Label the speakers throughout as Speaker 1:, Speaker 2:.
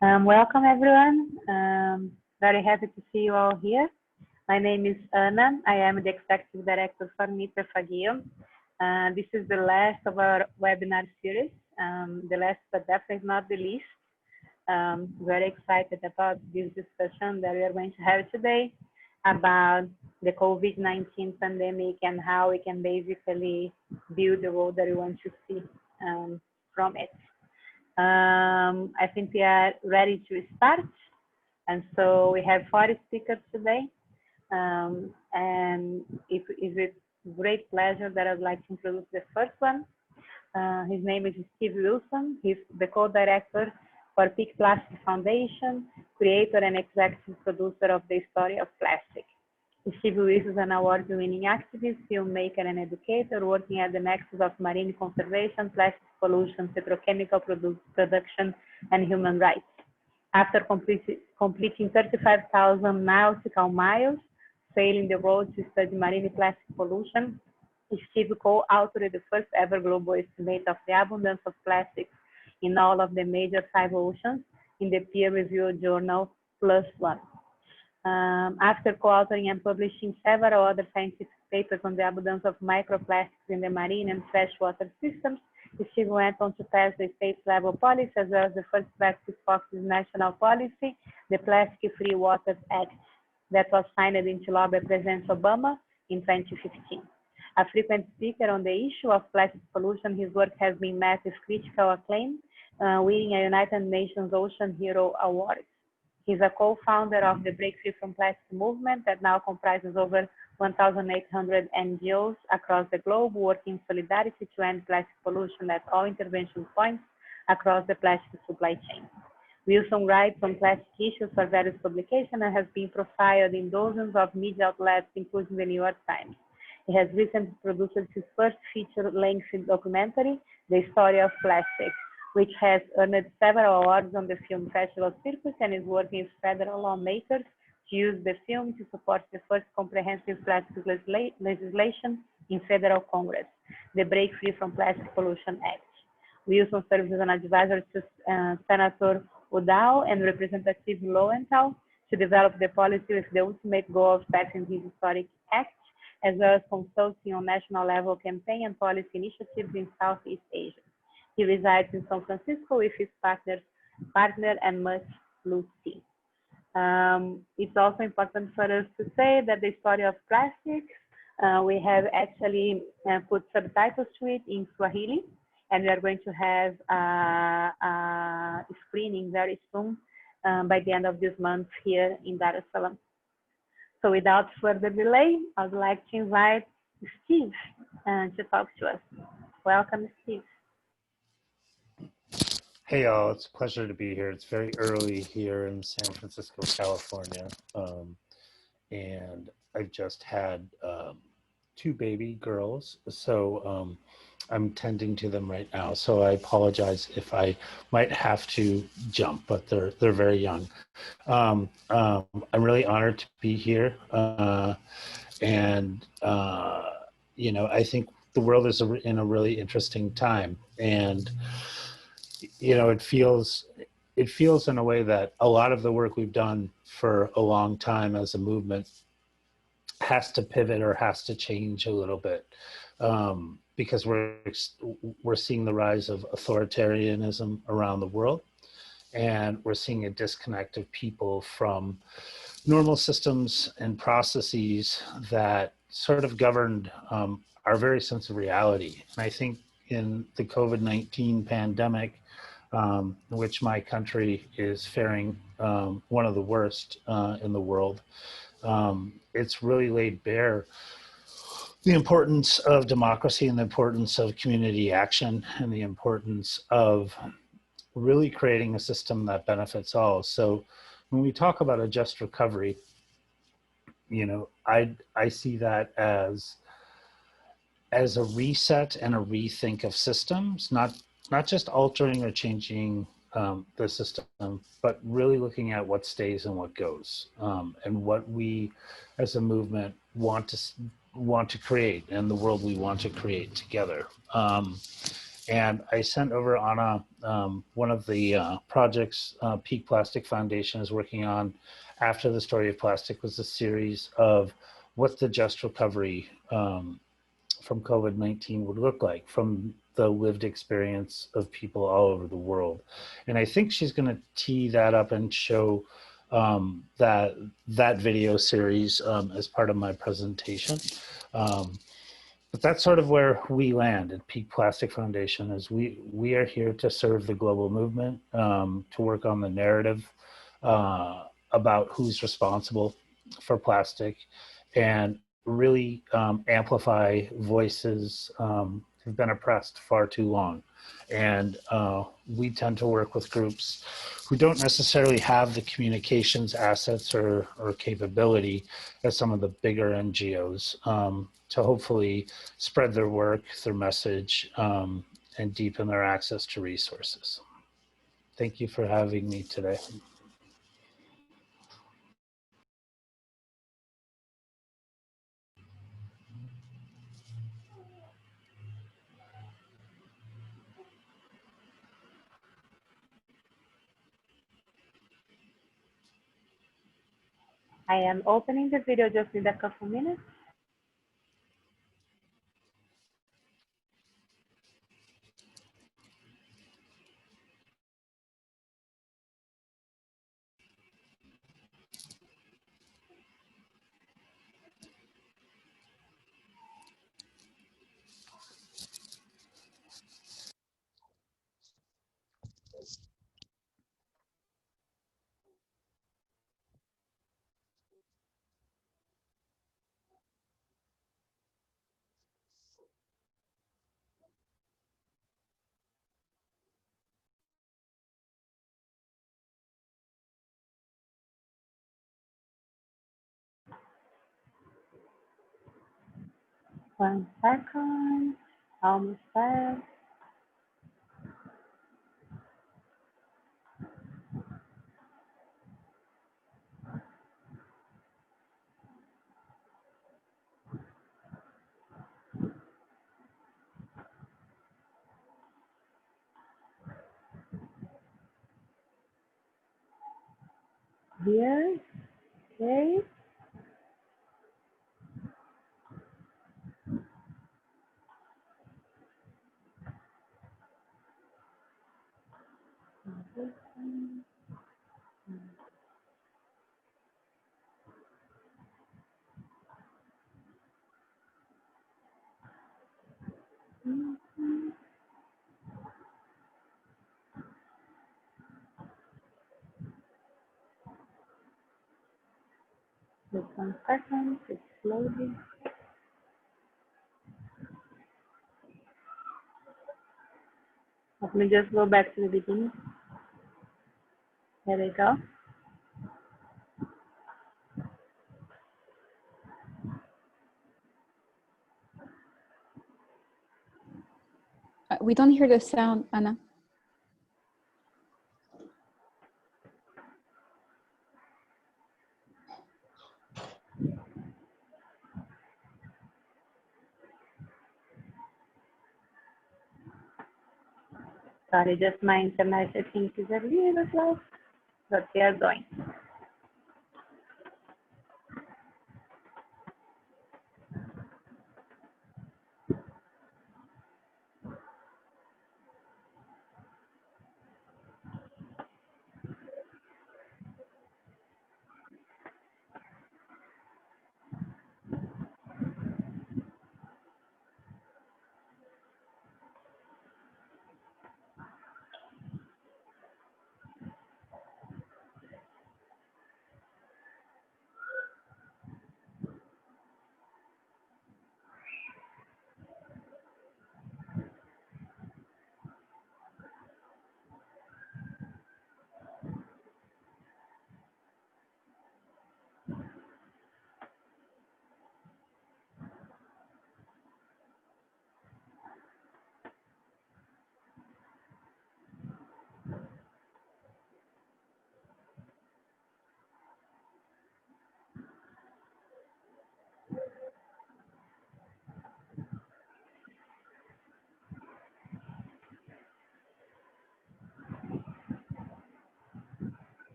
Speaker 1: Welcome everyone. Very happy to see you all here. My name is Anna. I am the Executive Director for Mitra Fagio. This is the last of our webinar series. The last, but definitely not the least. Very excited about this discussion that we are going to have today about the COVID-19 pandemic and how we can basically build the world that we want to see from it. I think we are ready to start. And so we have 40 speakers today. And it is with great pleasure that I'd like to introduce the first one. His name is Stiv Wilson. He's the co-director for Peak Plastic Foundation, creator and executive producer of The Story of Plastic. Stiv Wilson is an award-winning activist, filmmaker, and educator working at the nexus of marine conservation, plastic pollution, petrochemical production, and human rights. After completing 35,000 nautical miles, sailing the world to study marine plastic pollution, Stiv co-authored the first ever global estimate of the abundance of plastics in all of the major 5 oceans in the peer-reviewed journal PLOS ONE. After co-authoring and publishing several other scientific papers on the abundance of microplastics in the marine and freshwater systems, Stiv went on to pass the state-level policy as well as the first plastic-focused national policy, the Plastic Free Waters Act, that was signed into law by President Obama in 2015. A frequent speaker on the issue of plastic pollution, his work has been met with critical acclaim, winning a United Nations Ocean Hero Award. He's a co-founder of the Break Free from Plastic movement that now comprises over 1,800 NGOs across the globe working in solidarity to end plastic pollution at all intervention points across the plastic supply chain. Wilson writes on plastic issues for various publications and has been profiled in dozens of media outlets, including the New York Times. He has recently produced his first feature-length documentary, The Story of Plastic, which has earned several awards on the film festival circuit and is working with federal lawmakers to use the film to support the first comprehensive plastic legislation in federal Congress, the Break Free from Plastic Pollution Act. Wilson serves as an advisor to Senator Udall and Representative Lowenthal to develop the policy with the ultimate goal of passing this historic act, as well as consulting on national level campaign and policy initiatives in Southeast Asia. He resides in San Francisco with his partner and much Lucy. It's also important for us to say that the story of plastic, we have actually put subtitles to it in Swahili, and we are going to have a screening very soon by the end of this month here in Dar es Salaam. So without further delay, I would like to invite Stiv to talk to us. Welcome, Stiv.
Speaker 2: Hey y'all, it's a pleasure to be here. It's very early here in San Francisco, California. And I've just had 2 baby girls, so I'm tending to them right now. So I apologize if I might have to jump, but they're very young. I'm really honored to be here. You know, I think the world is in a really interesting time, and you know, it feels in a way that a lot of the work we've done for a long time as a movement has to pivot or has to change a little bit, because we're seeing the rise of authoritarianism around the world, and we're seeing a disconnect of people from normal systems and processes that sort of governed our very sense of reality. And I think in the COVID-19 pandemic, which my country is faring one of the worst in the world, it's really laid bare the importance of democracy and the importance of community action and the importance of really creating a system that benefits all. So when we talk about a just recovery, you know, I see that as a reset and a rethink of systems, not just altering or changing the system, but really looking at what stays and what goes, and what we as a movement want to create and the world we want to create together. And I sent over Anna one of the projects Peak Plastic Foundation is working on after the story of plastic was a series of what the just recovery from COVID-19 would look like from the lived experience of people all over the world. And I think she's going to tee that up and show that video series as part of my presentation. But that's sort of where we land at Peak Plastic Foundation is we are here to serve the global movement, to work on the narrative about who's responsible for plastic and really amplify voices who've been oppressed far too long. And we tend to work with groups who don't necessarily have the communications assets or capability as some of the bigger NGOs to hopefully spread their work, their message, and deepen their access to resources. Thank you for having me today.
Speaker 1: I am opening the video just in a couple minutes. One second, almost there. Here, okay. Just 1 second, it's loading. Let me just go back to the beginning. There we go.
Speaker 3: We don't hear the sound, Anna.
Speaker 1: Sorry, just my internet, I think, is a little slow, but we are going.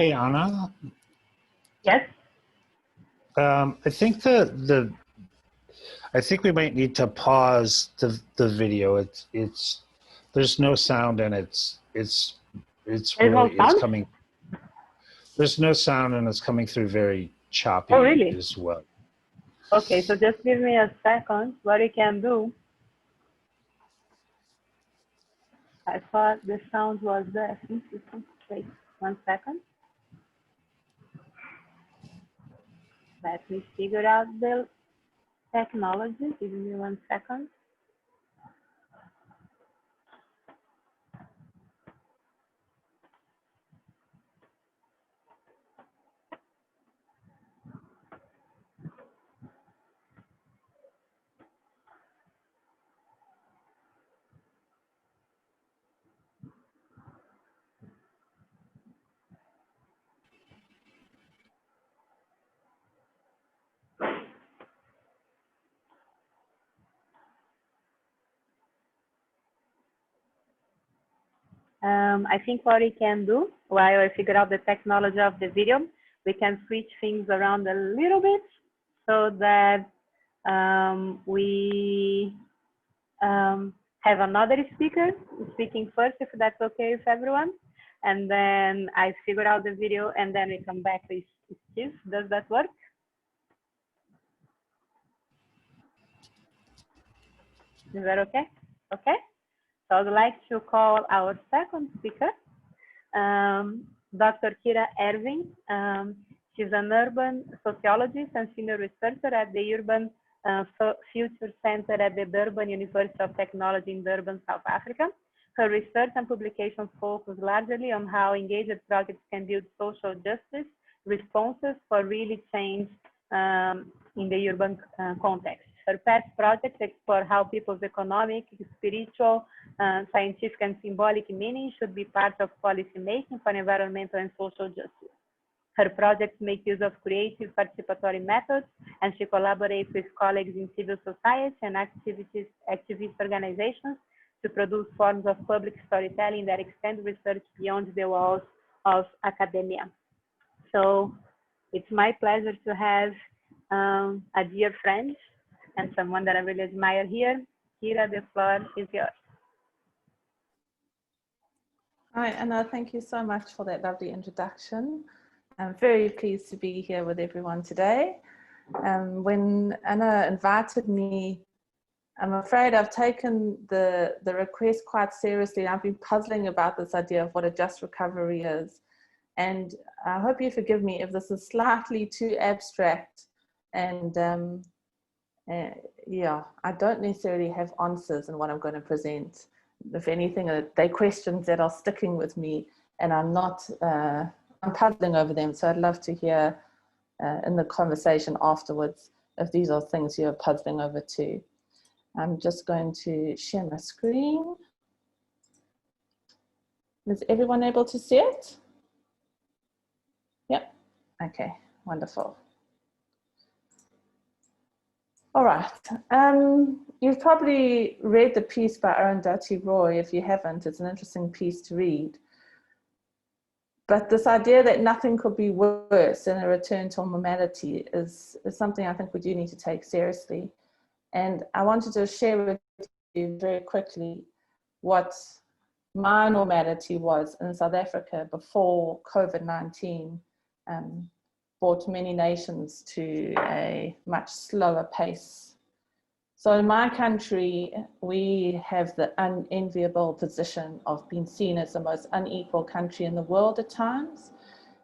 Speaker 2: Hey, Anna.
Speaker 1: Yes.
Speaker 2: I think I think we might need to pause the video. There's no sound and it's
Speaker 1: There's no
Speaker 2: really it's
Speaker 1: sound?
Speaker 2: coming. There's no sound and it's coming through very choppy
Speaker 1: Oh, really?
Speaker 2: as well.
Speaker 1: Okay, so just give me a second. What we can do, I thought the sound was there. Wait, 1 second. Let me figure out the technology. Give me 1 second. I think what we can do while I figure out the technology of the video, we can switch things around a little bit so that we have another speaker speaking first, if that's okay with everyone. And then I figure out the video and then we come back with Steve. Does that work? Is that okay? Okay. So I'd like to call our second speaker, Dr. Kira Erwin. She's an urban sociologist and senior researcher at the Urban Future Center at the Durban University of Technology in Durban, South Africa. Her research and publications focus largely on how engaged projects can build social justice responses for really change in the urban context. Her past projects explore how people's economic, spiritual, scientific, and symbolic meaning should be part of policy making for environmental and social justice. Her projects make use of creative participatory methods, and she collaborates with colleagues in civil society and activist organizations to produce forms of public storytelling that extend research beyond the walls of academia. So it's my pleasure to have a dear friend and someone that I really admire here. Kira, the floor is yours.
Speaker 4: Hi, Anna, thank you so much for that lovely introduction. I'm very pleased to be here with everyone today. When Anna invited me, I'm afraid I've taken the request quite seriously. I've been puzzling about this idea of what a just recovery is. And I hope you forgive me if this is slightly too abstract. And yeah, I don't necessarily have answers in what I'm going to present. If anything, they're questions that are sticking with me and I'm puzzling over them. So I'd love to hear in the conversation afterwards if these are things you're puzzling over too. I'm just going to share my screen. Is everyone able to see it? Yep. Okay, wonderful. All right. You've probably read the piece by Arundhati Roy. If you haven't, it's an interesting piece to read. But this idea that nothing could be worse than a return to normality is something I think we do need to take seriously. And I wanted to share with you very quickly what my normality was in South Africa before COVID-19 brought many nations to a much slower pace. So in my country, we have the unenviable position of being seen as the most unequal country in the world at times.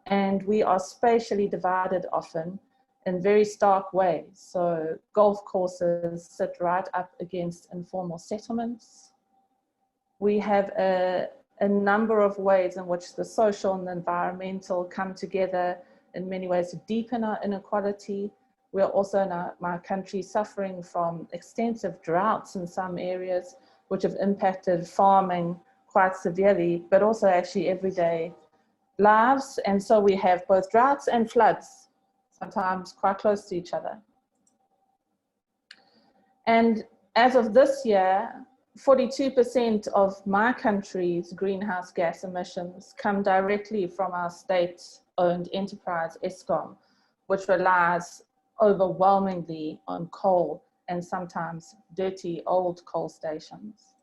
Speaker 4: And we are spatially divided often in very stark ways. So golf courses sit right up against informal settlements. We have a number of ways in which the social and the environmental come together in many ways to deepen our inequality. We are also in my country suffering from extensive droughts in some areas, which have impacted farming quite severely, but also actually everyday lives. And so we have both droughts and floods, sometimes quite close to each other. And as of this year, 42% of my country's greenhouse gas emissions come directly from our state-owned enterprise, Eskom, which relies overwhelmingly on coal and sometimes dirty old coal stations.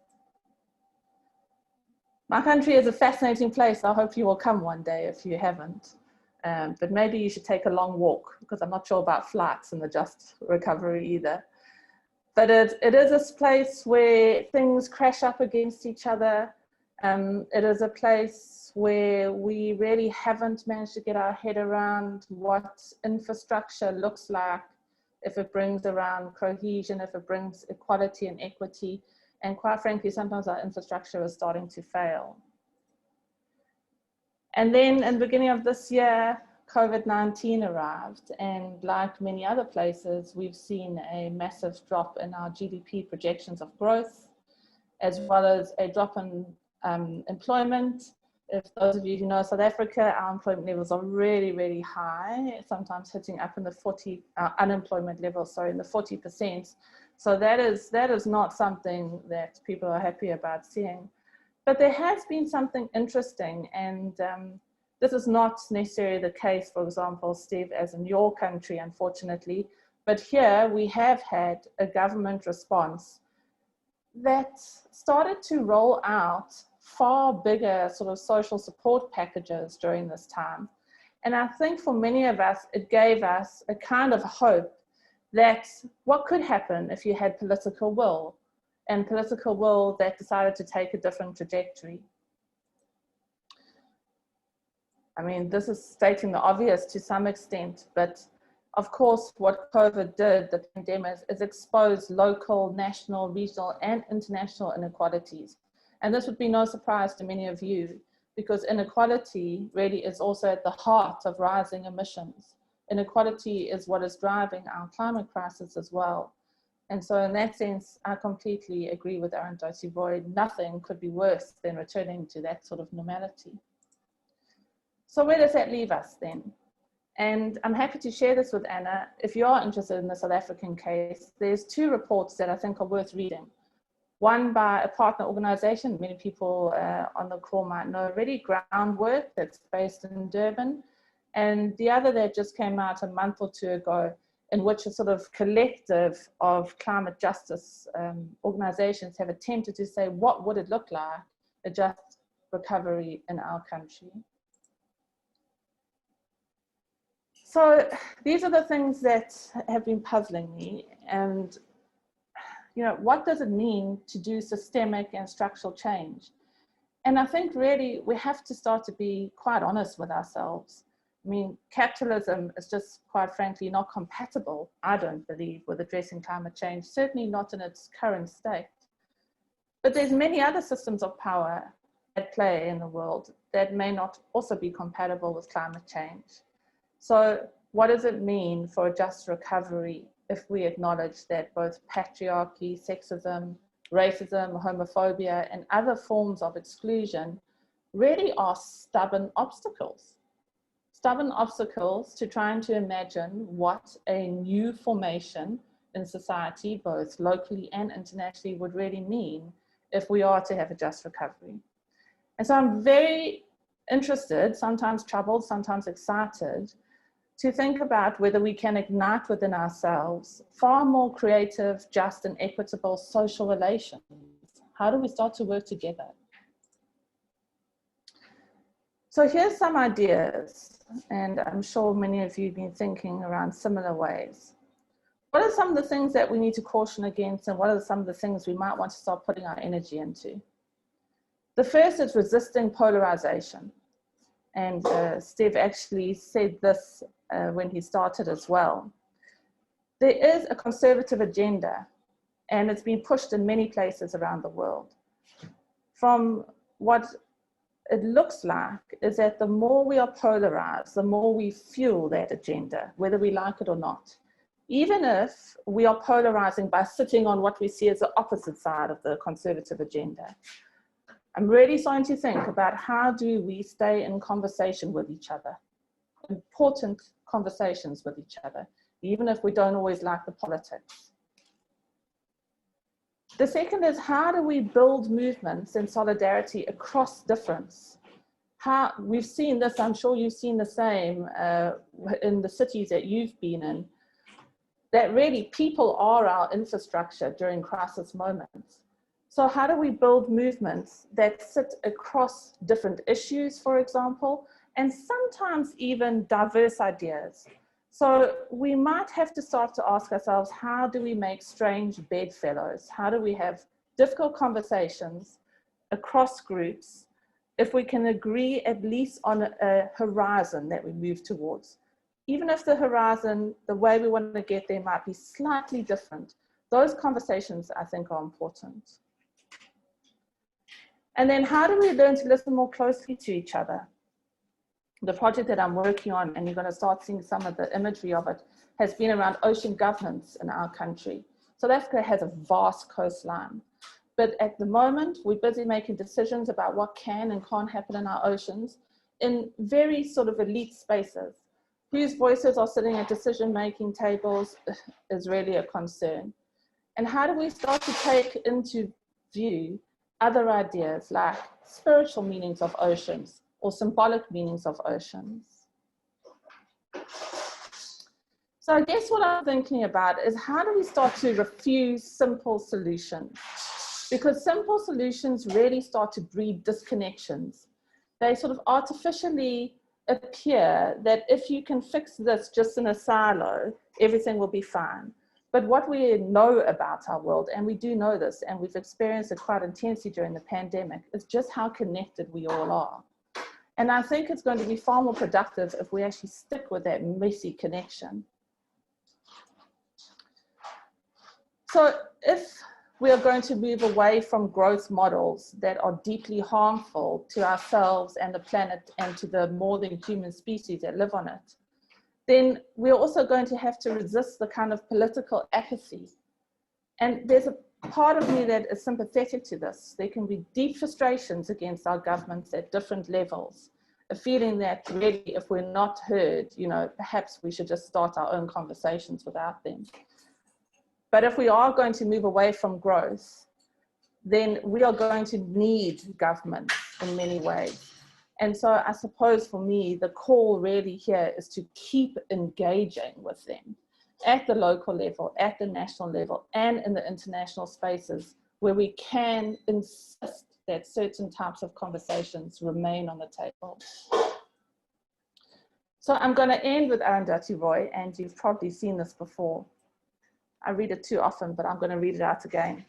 Speaker 4: My country is a fascinating place. I hope you will come one day if you haven't. But maybe you should take a long walk, because I'm not sure about flights in the just recovery either. But it is a place where things crash up against each other. It is a place where we really haven't managed to get our head around what infrastructure looks like, if it brings around cohesion, if it brings equality and equity. And quite frankly, sometimes our infrastructure is starting to fail. And then in the beginning of this year, COVID-19 arrived, and like many other places, we've seen a massive drop in our GDP projections of growth, as well as a drop in employment. If those of you who know South Africa, our employment levels are really, really high, sometimes hitting up in the unemployment level, sorry, in the 40%. So that is not something that people are happy about seeing. But there has been something interesting, and this is not necessarily the case, for example, Stiv, as in your country, unfortunately, but here we have had a government response that started to roll out far bigger sort of social support packages during this time. And I think for many of us, it gave us a kind of hope that what could happen if you had political will, and political will that decided to take a different trajectory. I mean, this is stating the obvious to some extent, but of course, what COVID did, the pandemic, is expose local, national, regional, and international inequalities. And this would be no surprise to many of you, because inequality really is also at the heart of rising emissions. Inequality is what is driving our climate crisis as well. And so in that sense, I completely agree with Erwin. Nothing could be worse than returning to that sort of normality. So where does that leave us then? And I'm happy to share this with Anna. If you are interested in the South African case, there's two reports that I think are worth reading. One by a partner organization, many people on the call might know already, Groundwork, that's based in Durban. And the other that just came out a month or two ago, in which a sort of collective of climate justice organizations have attempted to say, what would it look like, a just recovery in our country? So these are the things that have been puzzling me. And, you know, what does it mean to do systemic and structural change? And I think really we have to start to be quite honest with ourselves. I mean, capitalism is just, quite frankly, not compatible, I don't believe, with addressing climate change, certainly not in its current state. But there's many other systems of power at play in the world that may not also be compatible with climate change. So what does it mean for a just recovery if we acknowledge that both patriarchy, sexism, racism, homophobia, and other forms of exclusion really are stubborn obstacles? Stubborn obstacles to trying to imagine what a new formation in society, both locally and internationally, would really mean if we are to have a just recovery. And so I'm very interested, sometimes troubled, sometimes excited, to think about whether we can ignite within ourselves far more creative, just, and equitable social relations. How do we start to work together? So here's some ideas, and I'm sure many of you have been thinking around similar ways. What are some of the things that we need to caution against, and what are some of the things we might want to start putting our energy into? The first is resisting polarization. And Stiv actually said this when he started as well. There is a conservative agenda, and it's been pushed in many places around the world. From what it looks like is that the more we are polarized, the more we fuel that agenda, whether we like it or not. Even if we are polarizing by sitting on what we see as the opposite side of the conservative agenda. I'm really starting to think about how do we stay in conversation with each other, important conversations with each other, even if we don't always like the politics. The second is, how do we build movements in solidarity across difference? We've seen this, I'm sure you've seen the same in the cities that you've been in, that really people are our infrastructure during crisis moments. So how do we build movements that sit across different issues, for example, and sometimes even diverse ideas? So we might have to start to ask ourselves, how do we make strange bedfellows? How do we have difficult conversations across groups if we can agree at least on a horizon that we move towards? Even if the horizon, the way we want to get there might be slightly different, those conversations I think are important. And then how do we learn to listen more closely to each other? The project that I'm working on, and you're going to start seeing some of the imagery of it, has been around ocean governance in our country. South Africa has a vast coastline, but at the moment we're busy making decisions about what can and can't happen in our oceans in very sort of elite spaces. Whose voices are sitting at decision-making tables is really a concern. And how do we start to take into view other ideas like spiritual meanings of oceans or symbolic meanings of oceans? So I guess what I'm thinking about is, how do we start to refuse simple solutions? Because simple solutions really start to breed disconnections. They sort of artificially appear that if you can fix this just in a silo, everything will be fine. But what we know about our world, and we do know this, and we've experienced it quite intensely during the pandemic, is just how connected we all are. And I think it's going to be far more productive if we actually stick with that messy connection. So if we are going to move away from growth models that are deeply harmful to ourselves and the planet and to the more than human species that live on it, then we're also going to have to resist the kind of political apathy. And there's a part of me that is sympathetic to this. There can be deep frustrations against our governments at different levels, a feeling that really, if we're not heard, you know, perhaps we should just start our own conversations without them. But if we are going to move away from growth, then we are going to need government in many ways. And so I suppose for me, the call really here is to keep engaging with them at the local level, at the national level, and in the international spaces where we can insist that certain types of conversations remain on the table. So I'm going to end with Arundhati Roy, and you've probably seen this before. I read it too often, but I'm going to read it out again.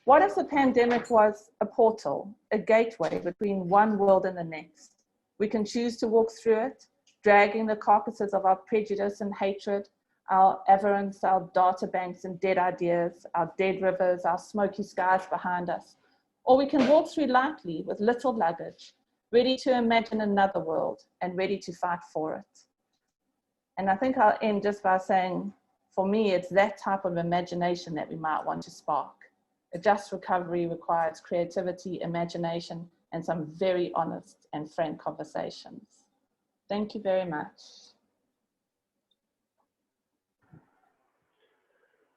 Speaker 4: What if the pandemic was a portal, a gateway between one world and the next? We can choose to walk through it, dragging the carcasses of our prejudice and hatred, our avarice, our data banks and dead ideas, our dead rivers, our smoky skies behind us. Or we can walk through lightly with little luggage, ready to imagine another world and ready to fight for it. And I think I'll end just by saying, for me, it's that type of imagination that we might want to spark. A just recovery requires creativity, imagination, and some very honest and frank conversations. Thank you very much.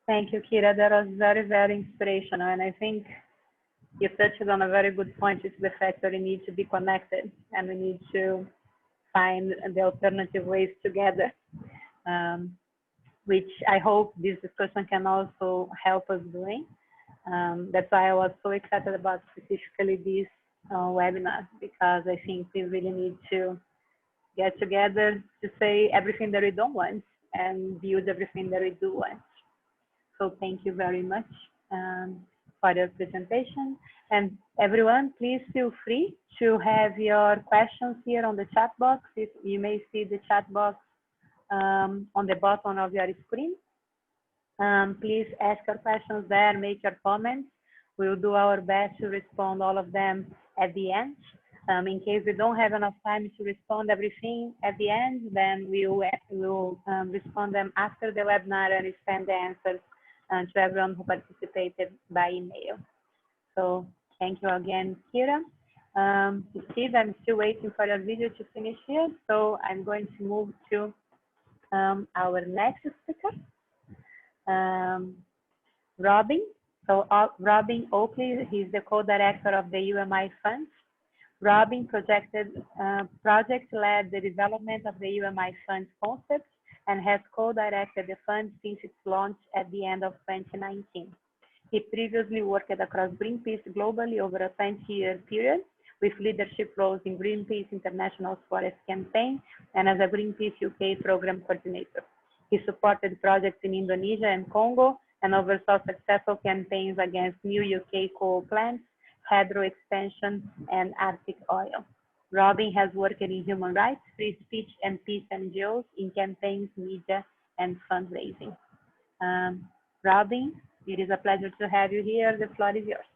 Speaker 1: Thank you, Kira. That was very, very inspirational. And I think you touched on a very good point, which is the fact that we need to be connected and we need to find the alternative ways together, which I hope this discussion can also help us doing. That's why I was so excited about specifically this webinar, because I think we really need to get together to say everything that we don't want and build everything that we do want. So thank you very much for your presentation. And everyone, please feel free to have your questions here on the chat box. If you may see the chat box on the bottom of your screen. Please ask your questions there, make your comments. We'll do our best to respond all of them at the end. In case we don't have enough time to respond everything at the end, then we will respond them after the webinar and send the answers to everyone who participated by email. So thank you again, Kira. Steve, I'm still waiting for your video to finish here, so I'm going to move to our next speaker, Robin. So Robin Oakley, he's the co-director of the UMI Fund. Robin project led the development of the UMI Fund concept and has co-directed the fund since its launch at the end of 2019. He previously worked across Greenpeace globally over a 20-year period with leadership roles in Greenpeace International's Forest Campaign and as a Greenpeace UK program coordinator. He supported projects in Indonesia and Congo and oversaw successful campaigns against new UK coal plants, hydro expansion, and Arctic oil. Robin has worked in human rights, free speech, and peace NGOs in campaigns, media, and fundraising. Robin, it is a pleasure to have you here. The floor is yours.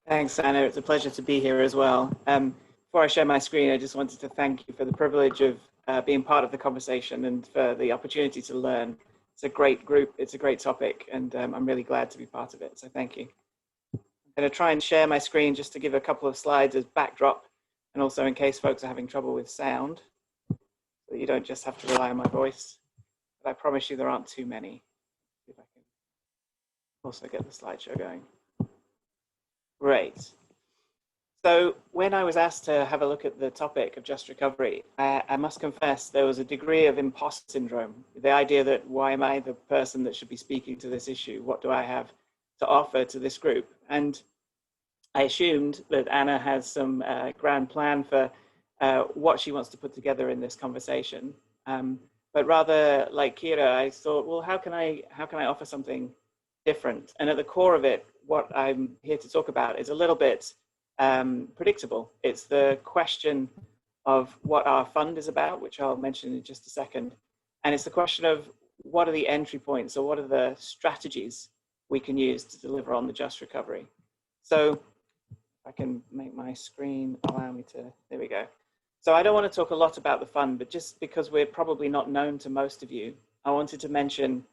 Speaker 5: Thanks, Anna. It's a pleasure to be here as well. Before I share my screen, I just wanted to thank you for the privilege of being part of the conversation and for the opportunity to learn. It's a great group, it's a great topic, and I'm really glad to be part of it, so thank you. I'm going to try and share my screen just to give a couple of slides as backdrop, and also in case folks are having trouble with sound, so you don't just have to rely on my voice. But I promise you there aren't too many. See if I can also get the slideshow going. Great. So when I was asked to have a look at the topic of just recovery, I must confess there was a degree of imposter syndrome. The idea that why am I the person that should be speaking to this issue? What do I have to offer to this group? And I assumed that Anna has some grand plan for what she wants to put together in this conversation. But rather like Kira, I thought, well, how can I offer something different? And at the core of it, what I'm here to talk about is a little bit predictable. It's the question of what our fund is about, which I'll mention in just a second. And it's the question of what are the entry points or what are the strategies we can use to deliver on the just recovery. So if I can make my screen allow me to, there we go. So I don't want to talk a lot about the fund, but just because we're probably not known to most of you, I wanted to mention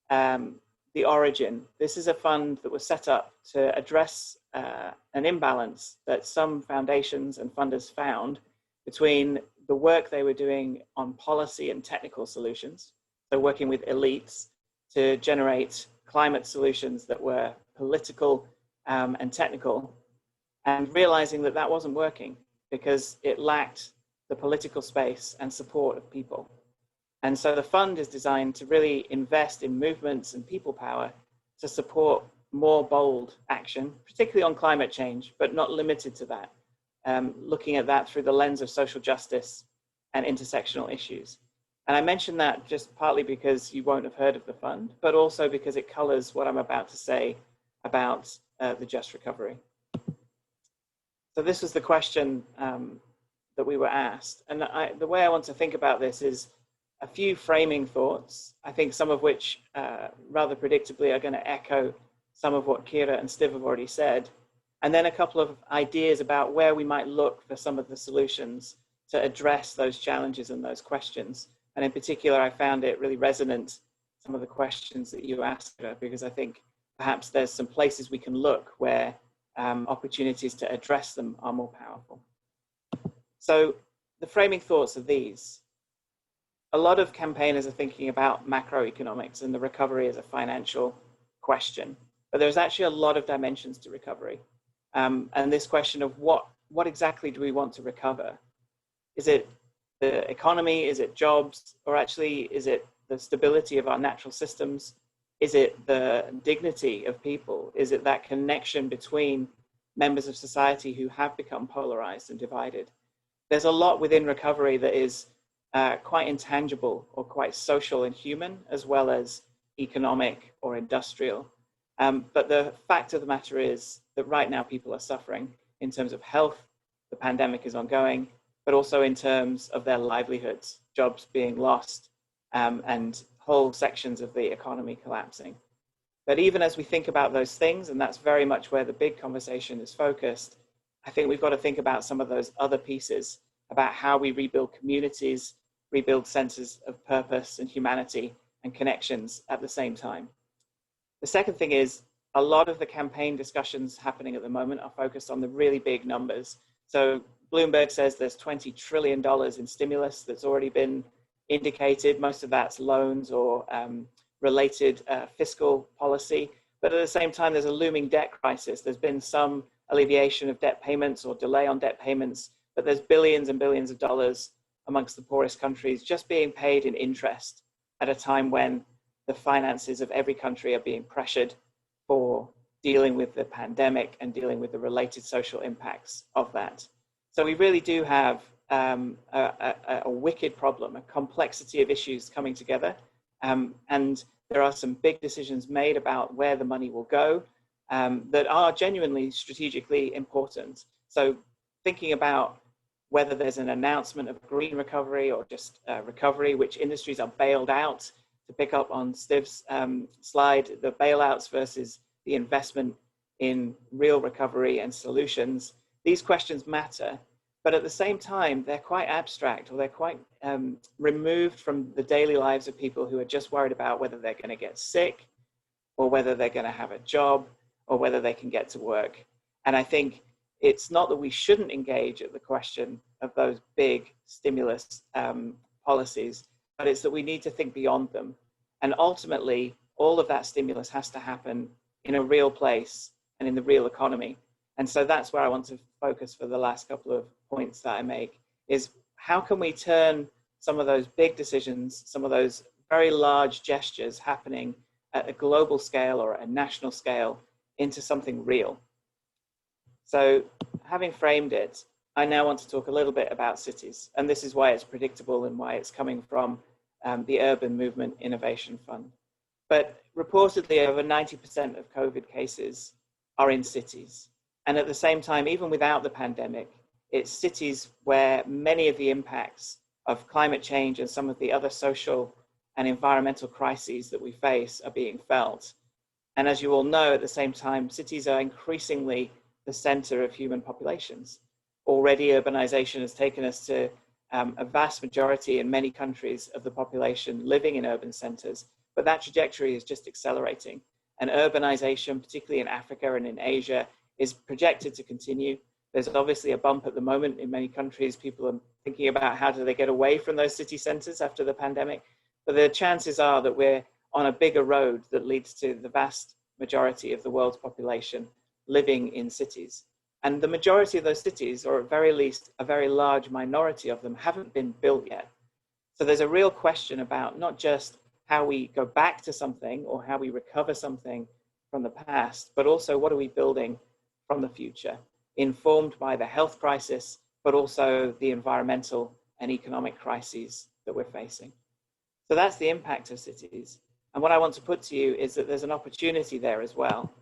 Speaker 5: the origin. This is a fund that was set up to address an imbalance that some foundations and funders found between the work they were doing on policy and technical solutions, so working with elites to generate climate solutions that were political and technical, and realizing that that wasn't working because it lacked the political space and support of people. And so the fund is designed to really invest in movements and people power to support more bold action, particularly on climate change, but not limited to that, looking at that through the lens of social justice and intersectional issues. And I mention that just partly because you won't have heard of the fund, but also because it colors what I'm about to say about the just recovery. So this was the question that we were asked. And the way I want to think about this is a few framing thoughts, I think some of which rather predictably are going to echo some of what Kira and Stiv have already said, and then a couple of ideas about where we might look for some of the solutions to address those challenges and those questions. And in particular, I found it really resonant, some of the questions that you asked her, because I think perhaps there's some places we can look where opportunities to address them are more powerful. So the framing thoughts are these. A lot of campaigners are thinking about macroeconomics and the recovery as a financial question, but there's actually a lot of dimensions to recovery. And this question of what exactly do we want to recover? Is it the economy? Is it jobs? Or actually, is it the stability of our natural systems? Is it the dignity of people? Is it that connection between members of society who have become polarized and divided? There's a lot within recovery that is quite intangible or quite social and human, as well as economic or industrial. But the fact of the matter is that right now people are suffering in terms of health. The pandemic is ongoing, but also in terms of their livelihoods, jobs being lost, and whole sections of the economy collapsing. But even as we think about those things, and that's very much where the big conversation is focused, I think we've got to think about some of those other pieces about how we rebuild communities, rebuild senses of purpose and humanity and connections at the same time. The second thing is a lot of the campaign discussions happening at the moment are focused on the really big numbers. So Bloomberg says there's $20 trillion in stimulus that's already been indicated. Most of that's loans or related fiscal policy. But at the same time, there's a looming debt crisis. There's been some alleviation of debt payments or delay on debt payments, but there's billions and billions of dollars amongst the poorest countries just being paid in interest at a time when the finances of every country are being pressured for dealing with the pandemic and dealing with the related social impacts of that. So we really do have a wicked problem, a complexity of issues coming together. And there are some big decisions made about where the money will go that are genuinely strategically important. So thinking about whether there's an announcement of green recovery or just recovery, which industries are bailed out, to pick up on Stiv's slide, the bailouts versus the investment in real recovery and solutions. These questions matter, but at the same time, they're quite abstract, or they're quite removed from the daily lives of people who are just worried about whether they're going to get sick, or whether they're going to have a job, or whether they can get to work. And I think it's not that we shouldn't engage at the question of those big stimulus policies, but it's that we need to think beyond them. And ultimately, all of that stimulus has to happen in a real place and in the real economy. And so that's where I want to focus for the last couple of points that I make, is how can we turn some of those big decisions, some of those very large gestures happening at a global scale or a national scale into something real. So having framed it, I now want to talk a little bit about cities. And this is why it's predictable and why it's coming from the Urban Movement Innovation Fund. But reportedly, over 90% of COVID cases are in cities. And at the same time, even without the pandemic, it's cities where many of the impacts of climate change and some of the other social and environmental crises that we face are being felt. And as you all know, at the same time, cities are increasingly the center of human populations. Already, urbanization has taken us to a vast majority in many countries of the population living in urban centers, but that trajectory is just accelerating. And urbanization, particularly in Africa and in Asia, is projected to continue. There's obviously a bump at the moment in many countries. People are thinking about how do they get away from those city centers after the pandemic. But the chances are that we're on a bigger road that leads to the vast majority of the world's population living in cities. And the majority of those cities, or at very least a very large minority of them, haven't been built yet. So there's a real question about not just how we go back to something or how we recover something from the past, but also what are we building from the future, informed by the health crisis, but also the environmental and economic crises that we're facing. So that's the impact of cities. And what I want to put to you is that there's an opportunity there as well,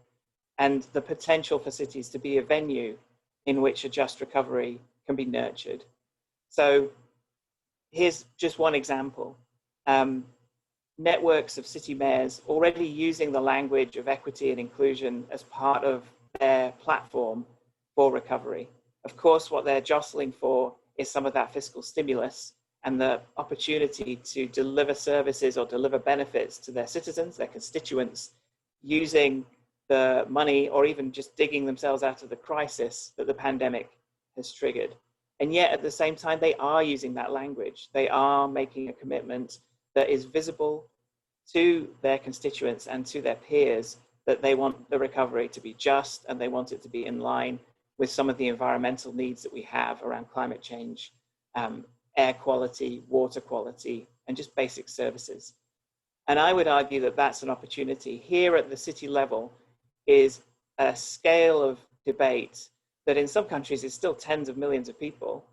Speaker 5: and the potential for cities to be a venue in which a just recovery can be nurtured. So here's just one example. Networks of city mayors already using the language of equity and inclusion as part of their platform for recovery. Of course, what they're jostling for is some of that fiscal stimulus and the opportunity to deliver services or deliver benefits to their citizens, their constituents, using the money or even just digging themselves out of the crisis that the pandemic has triggered. And yet at the same time, they are using that language. They are making a commitment that is visible to their constituents and to their peers that they want the recovery to be just, and they want it to be in line with some of the environmental needs that we have around climate change, air quality, water quality, and just basic services. And I would argue that that's an opportunity. Here at the city level is a scale of debate that in some countries is still tens of millions of people,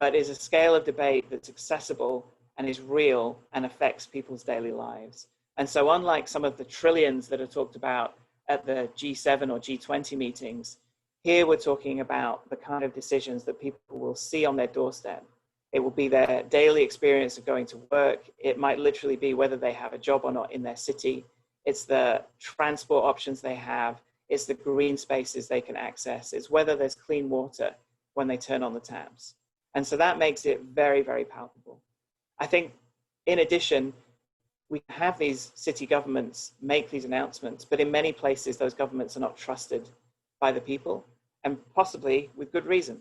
Speaker 5: but is a scale of debate that's accessible and is real and affects people's daily lives. And so unlike some of the trillions that are talked about at the G7 or G20 meetings, here we're talking about the kind of decisions that people will see on their doorstep. It will be their daily experience of going to work. It might literally be whether they have a job or not in their city. It's the transport options they have. It's the green spaces they can access. It's whether there's clean water when they turn on the taps. And so that makes it very, very palpable. I think in addition, we have these city governments make these announcements, but in many places, those governments are not trusted by the people, and possibly with good reason.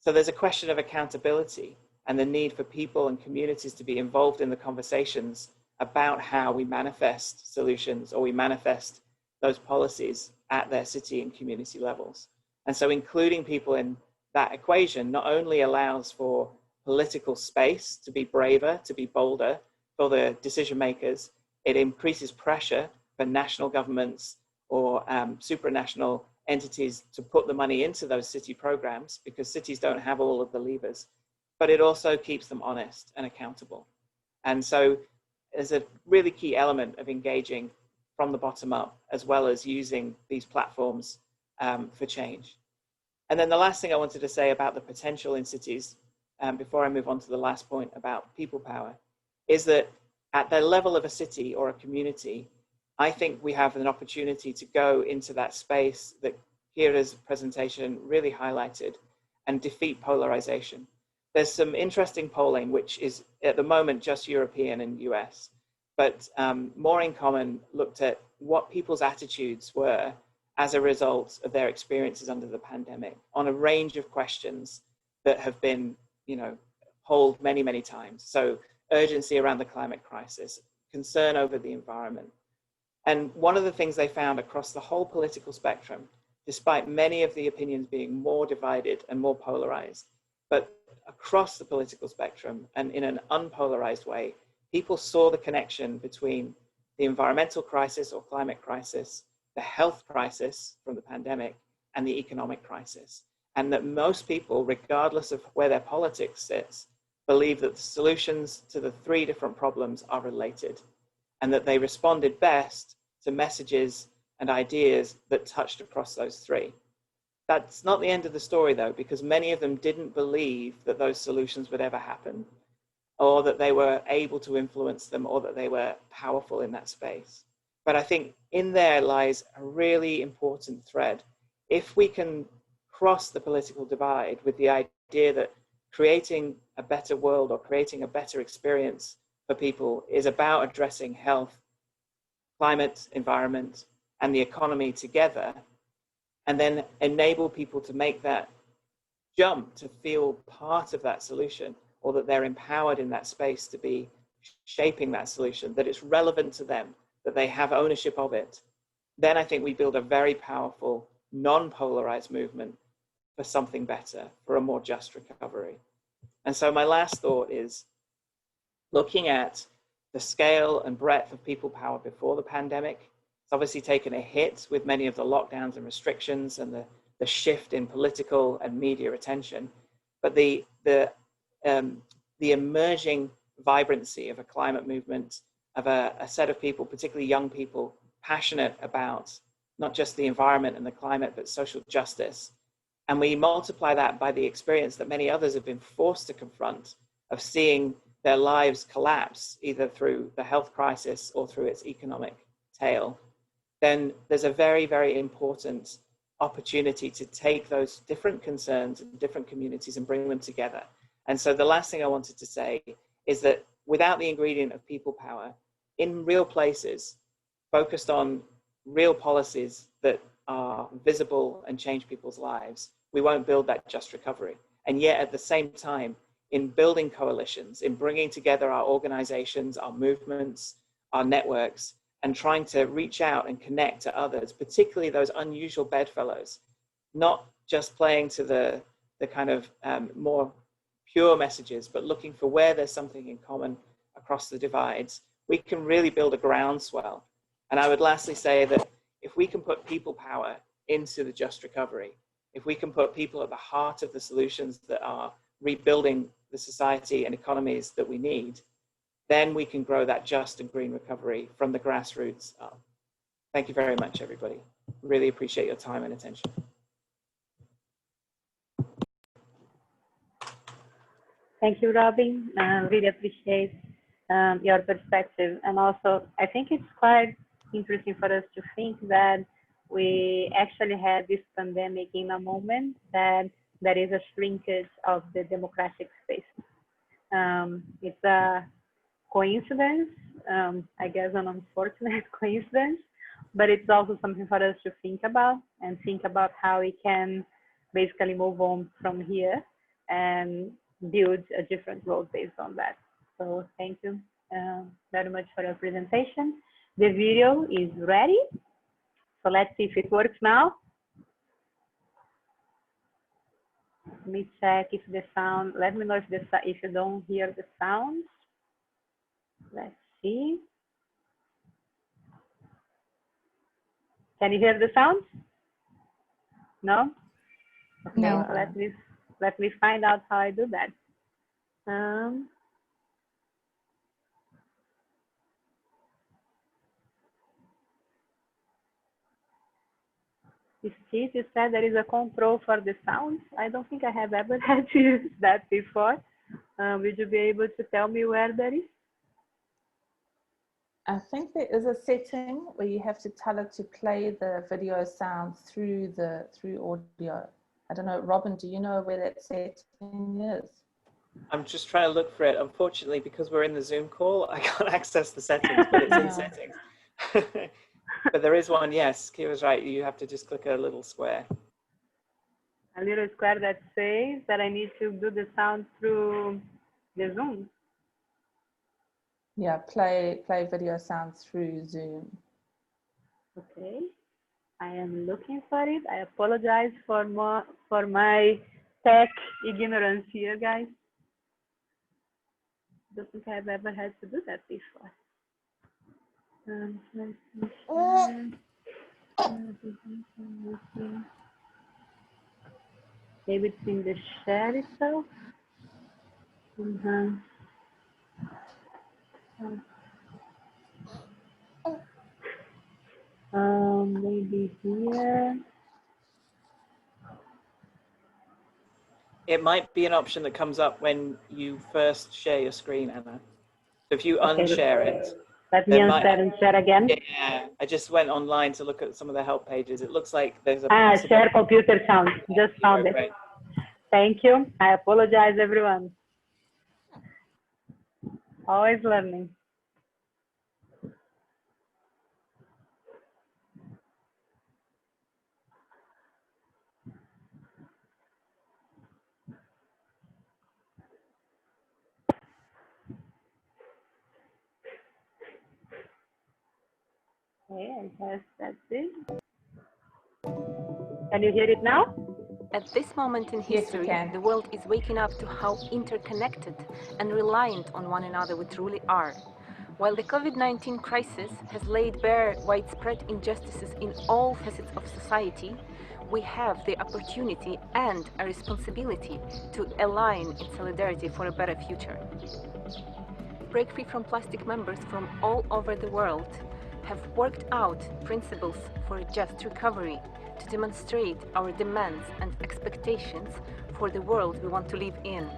Speaker 5: So there's a question of accountability and the need for people and communities to be involved in the conversations about how we manifest solutions or we manifest those policies at their city and community levels. And so including people in that equation not only allows for political space to be braver, to be bolder for the decision makers, it increases pressure for national governments or supranational entities to put the money into those city programs, because cities don't have all of the levers, but it also keeps them honest and accountable. And so there's a really key element of engaging from the bottom up, as well as using these platforms for change. And then the last thing I wanted to say about the potential in cities, before I move on to the last point about people power, is that at the level of a city or a community, I think we have an opportunity to go into that space that Kira's presentation really highlighted and defeat polarization. There's some interesting polling, which is at the moment just European and US, but More in Common looked at what people's attitudes were as a result of their experiences under the pandemic on a range of questions that have been, polled many, many times. So urgency around the climate crisis, concern over the environment. And one of the things they found across the whole political spectrum, despite many of the opinions being more divided and more polarized, but across the political spectrum and in an unpolarized way, people saw the connection between the environmental crisis or climate crisis, the health crisis from the pandemic, and the economic crisis. And that most people, regardless of where their politics sits, believe that the solutions to the three different problems are related, and that they responded best to messages and ideas that touched across those three. That's not the end of the story, though, because many of them didn't believe that those solutions would ever happen, or that they were able to influence them, or that they were powerful in that space. But I think in there lies a really important thread. If we can cross the political divide with the idea that creating a better world or creating a better experience for people is about addressing health, climate, environment, and the economy together, and then enable people to make that jump to feel part of that solution, or that they're empowered in that space to be shaping that solution, that it's relevant to them, that they have ownership of it, then I think we build a very powerful, non-polarized movement for something better, for a more just recovery. And so my last thought is looking at the scale and breadth of people power before the pandemic. It's obviously taken a hit with many of the lockdowns and restrictions and the shift in political and media attention, but the emerging vibrancy of a climate movement, of a set of people, particularly young people, passionate about not just the environment and the climate, but social justice. And we multiply that by the experience that many others have been forced to confront of seeing their lives collapse, either through the health crisis or through its economic tail, then there's a very, very important opportunity to take those different concerns and different communities and bring them together. And so the last thing I wanted to say is that without the ingredient of people power, in real places, focused on real policies that are visible and change people's lives, we won't build that just recovery. And yet at the same time, in building coalitions, in bringing together our organizations, our movements, our networks, and trying to reach out and connect to others, particularly those unusual bedfellows, not just playing to the kind of more pure messages, but looking for where there's something in common across the divides, we can really build a groundswell. And I would lastly say that if we can put people power into the just recovery, if we can put people at the heart of the solutions that are rebuilding the society and economies that we need, then we can grow that just and green recovery from the grassroots up. Thank you very much, everybody. Really appreciate your time and attention.
Speaker 1: Thank you, Robin. Really appreciate your perspective. And also, I think it's quite interesting for us to think that we actually had this pandemic in a moment that there is a shrinkage of the democratic space. It's a coincidence, I guess an unfortunate coincidence, but it's also something for us to think about and think about how we can basically move on from here and build a different road based on that. So thank you. very much for your presentation. The video is ready. So let's see if it works now. Let me check if the sound, let me know if you don't hear the sound. Let's see. Can you hear the sound? No? Okay,
Speaker 3: No.
Speaker 1: let me find out how I do that. Steve, you said there is a control for the sound. I don't think I have ever had to use that before. Would you be able to tell me where that is?
Speaker 4: I think there is a setting where you have to tell it to play the video sound through audio. I don't know, Robin, do you know where that setting is?
Speaker 5: I'm just trying to look for it. Unfortunately, because we're in the Zoom call, I can't access the settings, but it's in settings. But there is one, yes. Kira's right. You have to just click a little square.
Speaker 1: A little square that says that I need to do the sound through the Zoom.
Speaker 4: Yeah, play video sound through Zoom.
Speaker 1: Okay, I am looking for it. I apologize for my tech ignorance here, guys. Don't think I've ever had to do that before. Maybe it's in the share itself. Maybe here.
Speaker 5: It might be an option that comes up when you first share your screen, Anna. So if you unshare it.
Speaker 1: Let me unshare and share again.
Speaker 5: Yeah, I just went online to look at some of the help pages. It looks like there's a
Speaker 1: share computer sound. Just found it.
Speaker 5: Great.
Speaker 1: Thank you. I apologize, everyone. Always learning. Okay, I guess that's it. Can you hear it now?
Speaker 6: At this moment in history, the world is waking up to how interconnected and reliant on one another we truly are. While the COVID-19 crisis has laid bare widespread injustices in all facets of society, we have the opportunity and a responsibility to align in solidarity for a better future. Break Free from Plastic members from all over the world have worked out principles for a just recovery to demonstrate our demands and expectations for the world we want to live in.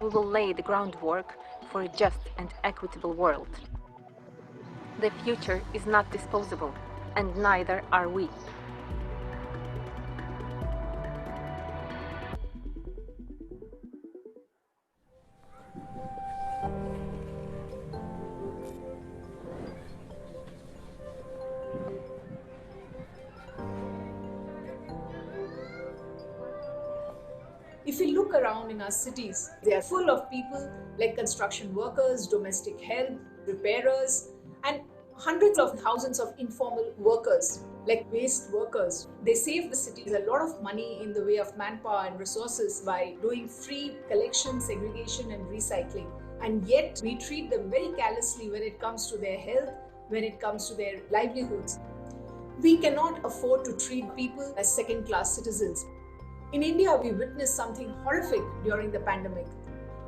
Speaker 6: We will lay the groundwork for a just and equitable world. The future is not disposable, and neither are we.
Speaker 7: If we look around in our cities, they are full of people like construction workers, domestic help, repairers, and hundreds of thousands of informal workers like waste workers. They save the cities a lot of money in the way of manpower and resources by doing free collection, segregation, and recycling. And yet we treat them very callously when it comes to their health, when it comes to their livelihoods. We cannot afford to treat people as second-class citizens. In India, we witnessed something horrific during the pandemic.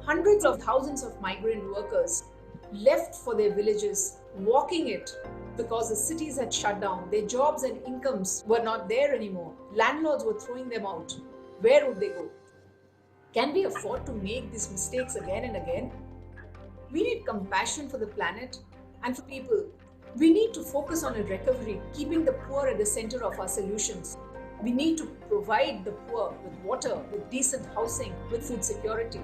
Speaker 7: Hundreds of thousands of migrant workers left for their villages, walking it because the cities had shut down. Their jobs and incomes were not there anymore. Landlords were throwing them out. Where would they go? Can we afford to make these mistakes again and again? We need compassion for the planet and for people. We need to focus on a recovery, keeping the poor at the center of our solutions. We need to provide the poor with water, with decent housing, with food security.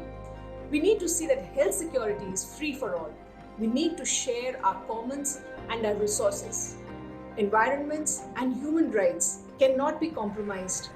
Speaker 7: We need to see that health security is free for all. We need to share our commons and our resources. Environments and human rights cannot be compromised.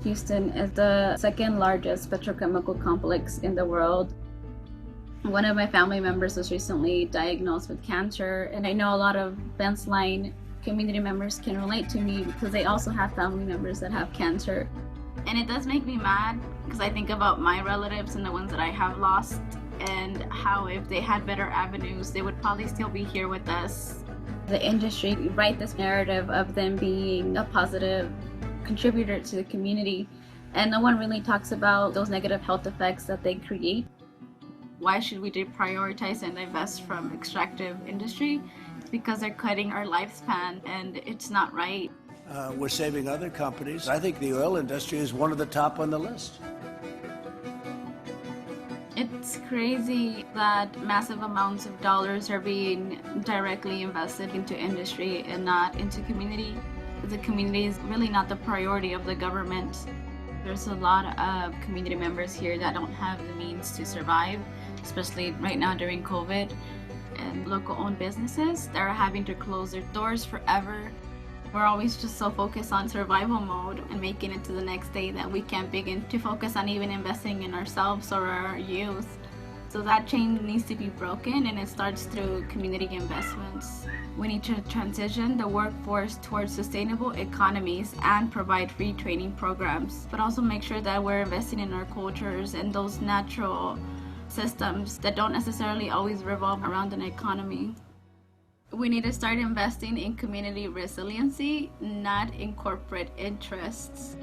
Speaker 3: Houston is the second largest petrochemical complex in the world. One of my family members was recently diagnosed with cancer, and I know a lot of Ben's Line community members can relate to me because they also have family members that have cancer. And it does make me mad because I think about my relatives and the ones that I have lost, and how if they had better avenues, they would probably still be here with us. The industry write this narrative of them being a positive contributor to the community, and no one really talks about those negative health effects that they create. Why should we deprioritize and divest from extractive industry? It's because they're cutting our lifespan, and it's not right.
Speaker 8: We're saving other companies. I think the oil industry is one of the top on the list.
Speaker 3: It's crazy that massive amounts of dollars are being directly invested into industry and not into community. The community is really not the priority of the government. There's a lot of community members here that don't have the means to survive, especially right now during COVID. And local-owned businesses that are having to close their doors forever. We're always just so focused on survival mode and making it to the next day that we can't begin to focus on even investing in ourselves or our youth. So that chain needs to be broken, and it starts through community investments. We need to transition the workforce towards sustainable economies and provide free training programs, but also make sure that we're investing in our cultures and those natural systems that don't necessarily always revolve around an economy. We need to start investing in community resiliency, not in corporate interests.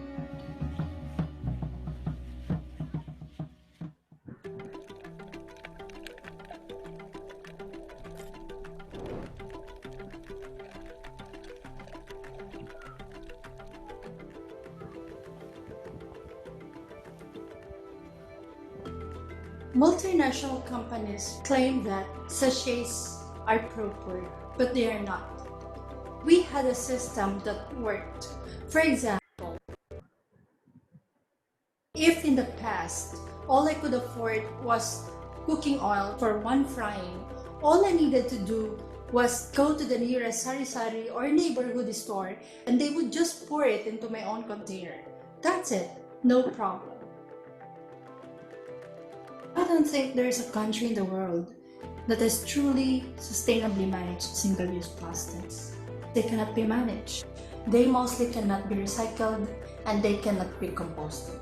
Speaker 9: Multinational companies claim that sachets are pro-poor, but they are not. We had a system that worked. For example, if in the past, all I could afford was cooking oil for one frying, all I needed to do was go to the nearest sari-sari or neighborhood store, and they would just pour it into my own container. That's it, no problem. I don't think there is a country in the world that has truly sustainably managed single-use plastics. They cannot be managed. They mostly cannot be recycled, and they cannot be composted.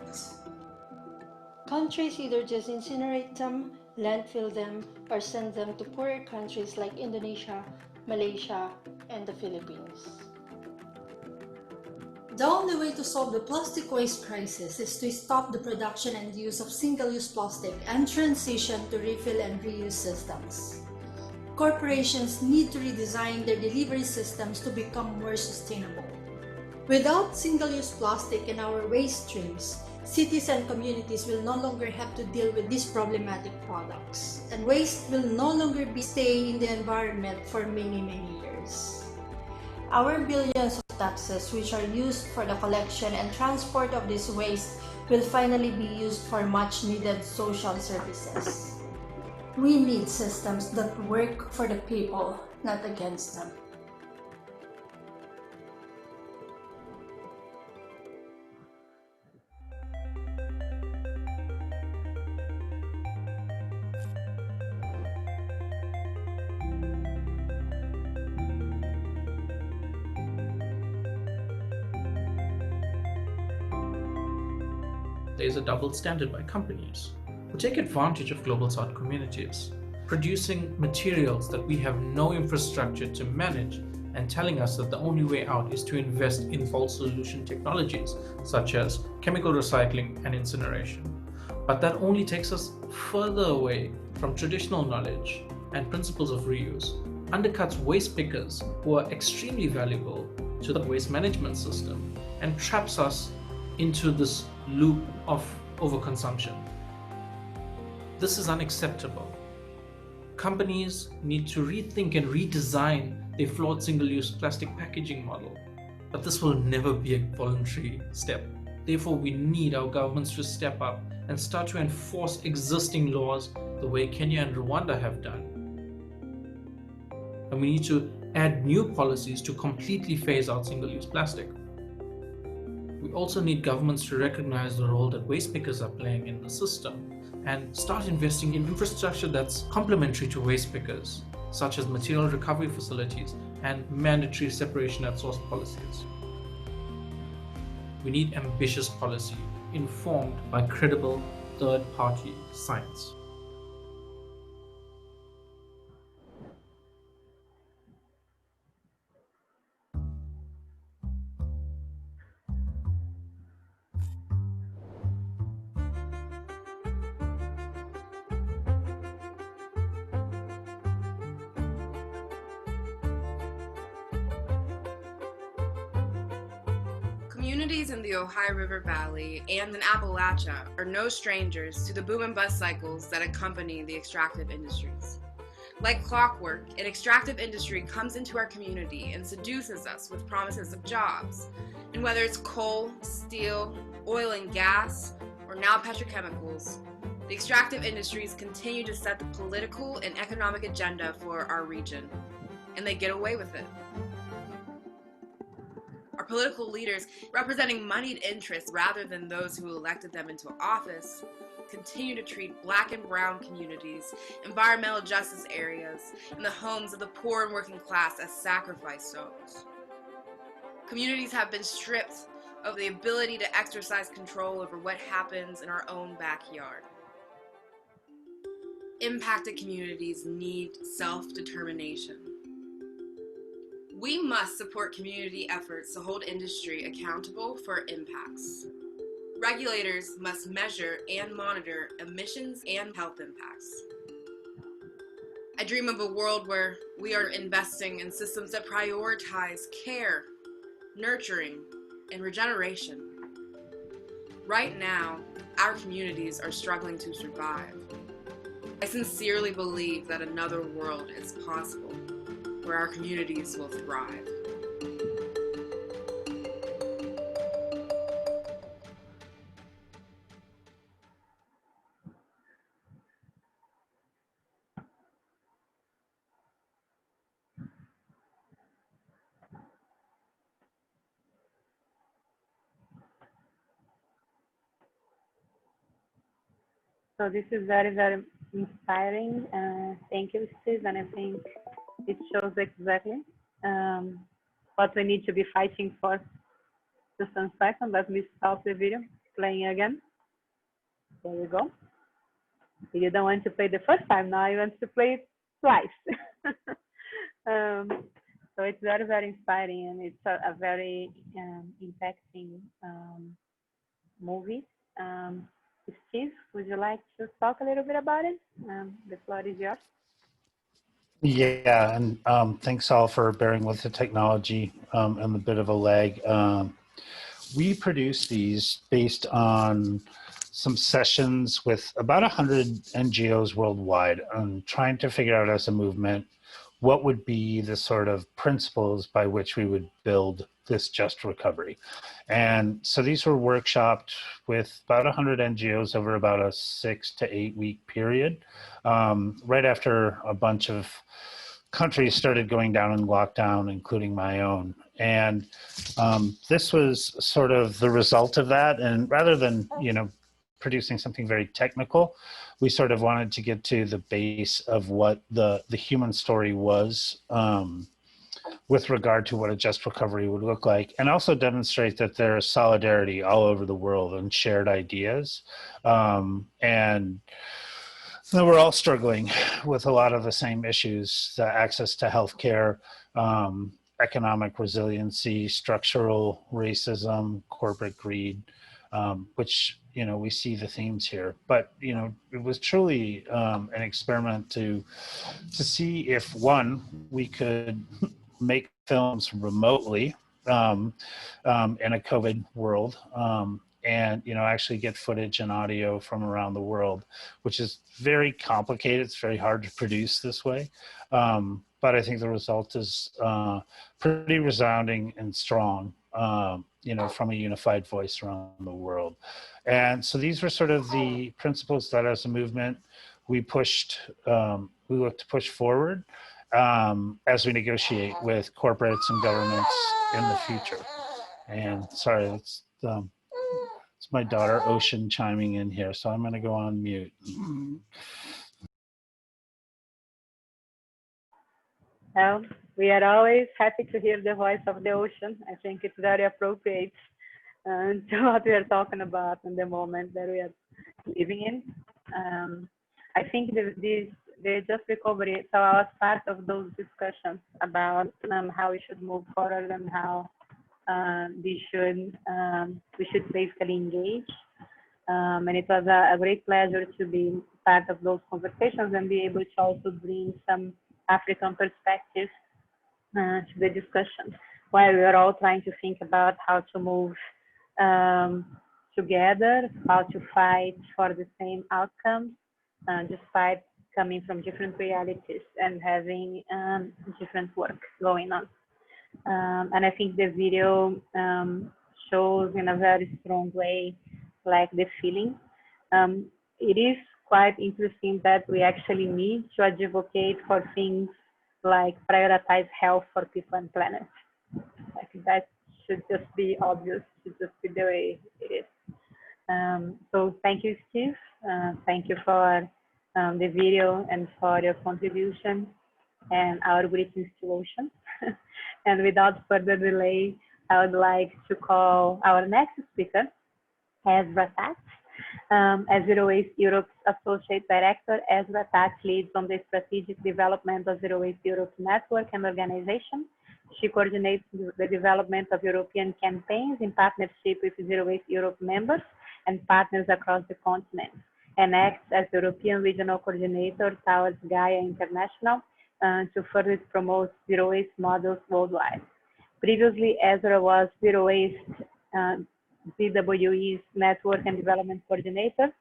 Speaker 10: Countries either just incinerate them, landfill them, or send them to poorer countries like Indonesia, Malaysia, and the Philippines.
Speaker 9: The only way to solve the plastic waste crisis is to stop the production and use of single-use plastic and transition to refill and reuse systems. Corporations need to redesign their delivery systems to become more sustainable. Without single-use plastic in our waste streams, cities and communities will no longer have to deal with these problematic products, and waste will no longer be staying in the environment for many years. Our billions of taxes, which are used for the collection and transport of this waste, will finally be used for much needed social services. We need systems that work for the people, not against them.
Speaker 11: There is a double standard by companies who take advantage of global south communities, producing materials that we have no infrastructure to manage and telling us that the only way out is to invest in false solution technologies such as chemical recycling and incineration. But that only takes us further away from traditional knowledge and principles of reuse undercuts waste pickers who are extremely valuable to the waste management system and traps us into this loop of overconsumption. This is unacceptable. Companies need to rethink and redesign their flawed single-use plastic packaging model, but this will never be a voluntary step. Therefore, we need our governments to step up and start to enforce existing laws the way Kenya and Rwanda have done. And we need to add new policies to completely phase out single-use plastic. We also need governments to recognize the role that waste pickers are playing in the system and start investing in infrastructure that's complementary to waste pickers, such as material recovery facilities and mandatory separation at source policies. We need ambitious policy informed by credible third-party science.
Speaker 12: Communities in the Ohio River Valley and in Appalachia are no strangers to the boom and bust cycles that accompany the extractive industries. Like clockwork, an extractive industry comes into our community and seduces us with promises of jobs. And whether it's coal, steel, oil and gas, or now petrochemicals, the extractive industries continue to set the political and economic agenda for our region, and they get away with it. Our political leaders, representing moneyed interests rather than those who elected them into office, continue to treat Black and brown communities, environmental justice areas, and the homes of the poor and working class as sacrifice stones. Communities have been stripped of the ability to exercise control over what happens in our own backyard. Impacted communities need self-determination. We must support community efforts to hold industry accountable for impacts. Regulators must measure and monitor emissions and health impacts. I dream of a world where we are investing in systems that prioritize care, nurturing, and regeneration. Right now, our communities are struggling to survive. I sincerely believe that another world is possible, where our communities will thrive.
Speaker 1: So this is very, very inspiring. Thank you, Stiv, and I think it shows exactly what we need to be fighting for. Just one second, let me stop the video playing again. There we go. You don't want to play the first time, now you want to play it twice. So it's very, very inspiring, and it's a very impacting movie. Stiv, would you like to talk a little bit about it? The floor is yours.
Speaker 2: Yeah, and thanks all for bearing with the technology and the bit of a lag. We produce these based on some sessions with about 100 NGOs worldwide on trying to figure out as a movement what would be the sort of principles by which we would build this just recovery. And so these were workshopped with about 100 NGOs over about a 6 to 8 week period, right after a bunch of countries started going down in lockdown, including my own. And this was sort of the result of that. And rather than, producing something very technical, we sort of wanted to get to the base of what the human story was with regard to what a just recovery would look like, and also demonstrate that there is solidarity all over the world and shared ideas. And so we're all struggling with a lot of the same issues: the access to healthcare, economic resiliency, structural racism, corporate greed, which, you know, we see the themes here. But, you know, it was truly an experiment to see if, one, we could make films remotely in a COVID world, and, you know, actually get footage and audio from around the world, which is very complicated. It's very hard to produce this way. But I think the result is pretty resounding and strong, you know, from a unified voice around the world. And so these were sort of the principles that as a movement we pushed, we look to push forward as we negotiate with corporates and governments in the future. And sorry, it's my daughter Ocean chiming in here, so I'm going to go on mute.
Speaker 1: Well, we are always happy to hear the voice of the ocean. I think it's very appropriate to what we are talking about in the moment that we are living in. I think the Just Recovery, so I was part of those discussions about how we should move forward and how we should basically engage. And it was a great pleasure to be part of those conversations and be able to also bring some African perspective to the discussion, while we are all trying to think about how to move together, how to fight for the same outcomes, despite coming from different realities and having different work going on. And I think the video shows in a very strong way, like the feeling. It is quite interesting that we actually need to advocate for things like prioritize health for people and planet. Like that should just be obvious, should just be the way it is. So thank you, Steve. Thank you for the video and for your contribution, and our greetings to Ocean. And without further delay, I would like to call our next speaker, Esra Tats. As Zero Waste Europe's Associate Director, Esra Tats leads on the strategic development of Zero Waste Europe network and organization. She coordinates the development of European campaigns in partnership with Zero Waste Europe members and partners across the continent, and acts as European Regional Coordinator towards Gaia International to further promote Zero Waste models worldwide. Previously, Esra was Zero Waste ZWE's Network and Development Coordinator,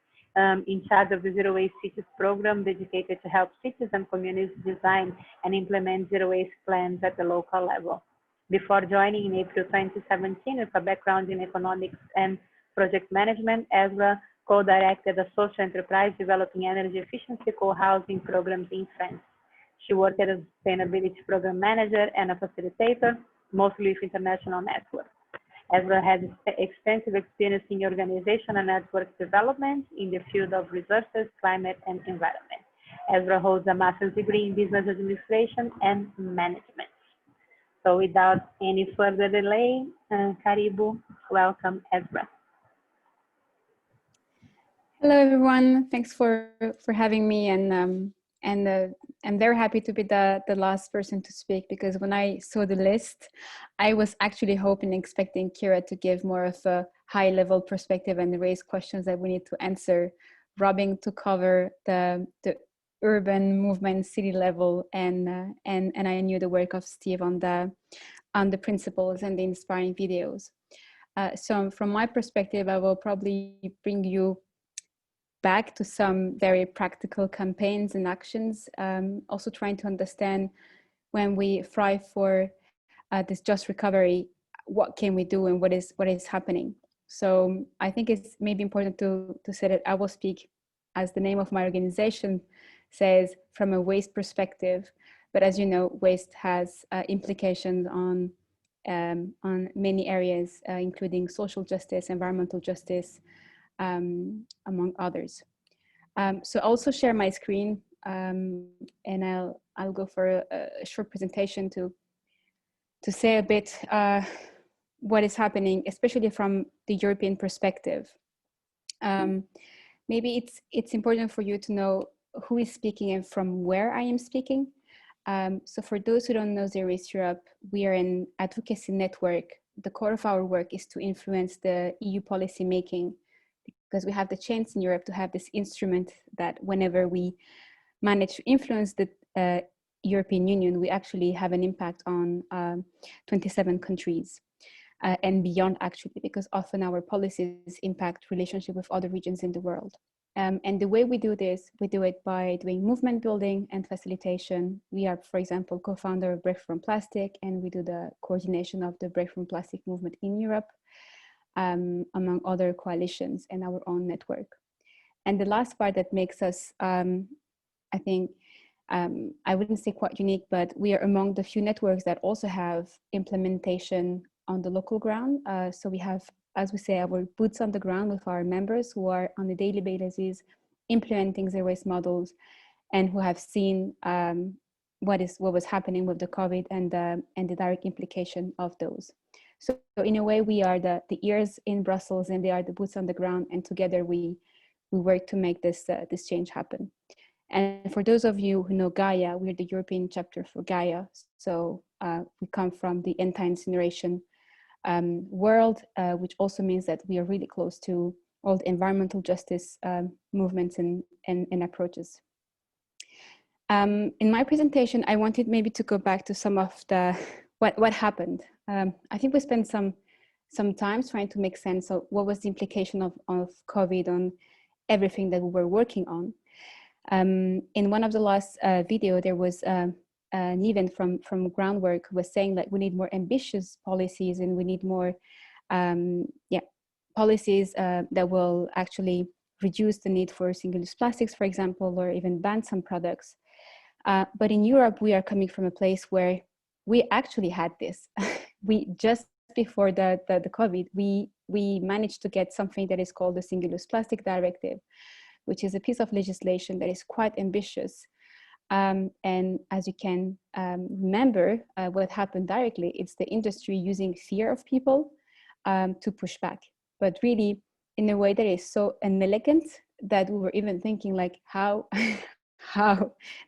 Speaker 1: in charge of the Zero Waste Cities program dedicated to help cities and communities design and implement zero waste plans at the local level. Before joining in April 2017 with a background in economics and project management, Esra co-directed a social enterprise developing energy efficiency co-housing programs in France. She worked as a sustainability program manager and a facilitator, mostly with international networks. Esra has extensive experience in organization and network development in the field of resources, climate, and environment. Esra holds a master's degree in business administration and management. So without any further delay, Karibu, welcome, Esra.
Speaker 13: Hello, everyone. Thanks for having me, and I'm very happy to be the last person to speak, because when I saw the list, I was actually hoping, expecting Kira to give more of a high-level perspective and raise questions that we need to answer, Robin to cover the urban movement, city level, and I knew the work of Steve on the principles and the inspiring videos. So from my perspective, I will probably bring you back to some very practical campaigns and actions, also trying to understand when we thrive for this just recovery, what can we do and what is happening. So I think it's maybe important to say that I will speak, as the name of my organization says, from a waste perspective. But as you know, waste has implications on many areas, including social justice, environmental justice, among others. So I'll also share my screen, and I'll go for a short presentation to say a bit what is happening, especially from the European perspective. Maybe it's important for you to know who is speaking and from where I am speaking. So for those who don't know Zero Waste Europe, we are an advocacy network the core of our work is to influence the EU policy making, because we have the chance in Europe to have this instrument that whenever we manage to influence the European Union, we actually have an impact on 27 countries and beyond, actually, because often our policies impact relationship with other regions in the world. And the way we do this, we do it by doing movement building and facilitation. We are, for example, co-founder of Break From Plastic, and we do the coordination of the Break From Plastic movement in Europe, among other coalitions and our own network. And the last part that makes us, I think, I wouldn't say quite unique, but we are among the few networks that also have implementation on the local ground. So we have, as we say, our boots on the ground with our members who are on a daily basis implementing zero waste models and who have seen what was happening with the COVID and the direct implication of those. So in a way, we are the ears in Brussels and they are the boots on the ground, and together we work to make this change happen. And for those of you who know Gaia, we're the European chapter for Gaia. So we come from the anti-incineration world, which also means that we are really close to all the environmental justice movements and approaches. In my presentation, I wanted maybe to go back to some of the what happened. I think we spent some time trying to make sense of what was the implication of COVID on everything that we were working on. In one of the last video, there was an event from Groundwork who was saying that we need more ambitious policies and we need more policies that will actually reduce the need for single-use plastics, for example, or even ban some products. But in Europe, we are coming from a place where we actually had this. We just before the COVID, we managed to get something that is called the Single-Use Plastic Directive, which is a piece of legislation that is quite ambitious. And as you can remember, what happened directly, it's the industry using fear of people to push back, but really in a way that is so inelegant that we were even thinking like how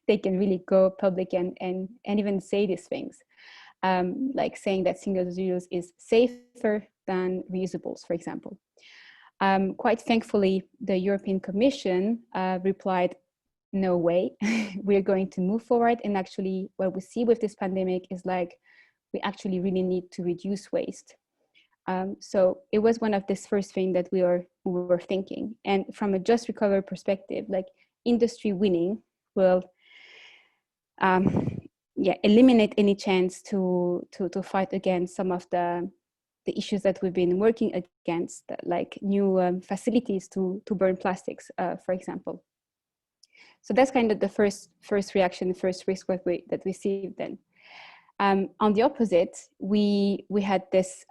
Speaker 13: they can really go public and even say these things. Like saying that single use is safer than reusables, for example. Quite thankfully, the European Commission replied, no way, we're going to move forward. And actually what we see with this pandemic is like, we actually really need to reduce waste. So it was one of this first thing that we were thinking. And from a just recovery perspective, like industry winning will eliminate any chance to fight against some of the issues that we've been working against, like new facilities to burn plastics, for example. So that's kind of the first reaction, the first risk that we see then. On the opposite, we had this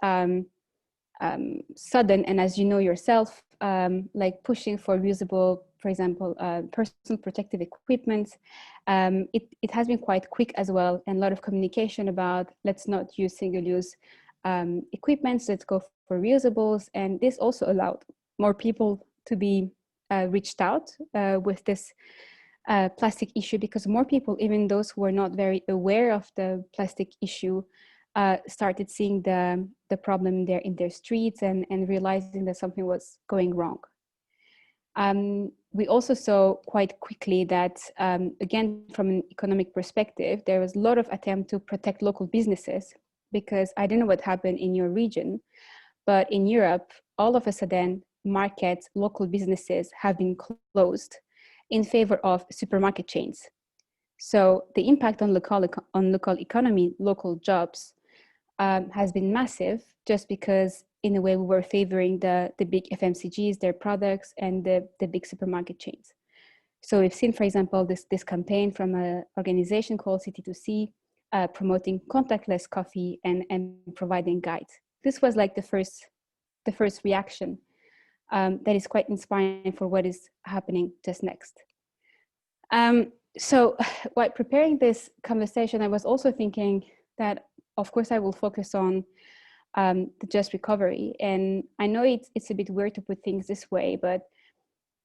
Speaker 13: sudden, and as you know yourself, like pushing for reusable, for example, personal protective equipment. It has been quite quick as well, and a lot of communication about let's not use single-use equipment, let's go for reusables. And this also allowed more people to be reached out with this plastic issue, because more people, even those who were not very aware of the plastic issue, started seeing the problem there in their streets and realizing that something was going wrong. We also saw quite quickly that, again, from an economic perspective, there was a lot of attempt to protect local businesses, because I don't know what happened in your region, but in Europe, all of a sudden, markets, local businesses have been closed in favor of supermarket chains. So the impact on local economy, local jobs, has been massive, just because in a way we were favoring the big FMCGs, their products, and the big supermarket chains. So we've seen, for example, this campaign from an organization called City2C, promoting contactless coffee and providing guides. This was like the first reaction that is quite inspiring for what is happening just next. So while preparing this conversation, I was also thinking that, of course, I will focus on the just recovery. And I know it's a bit weird to put things this way, but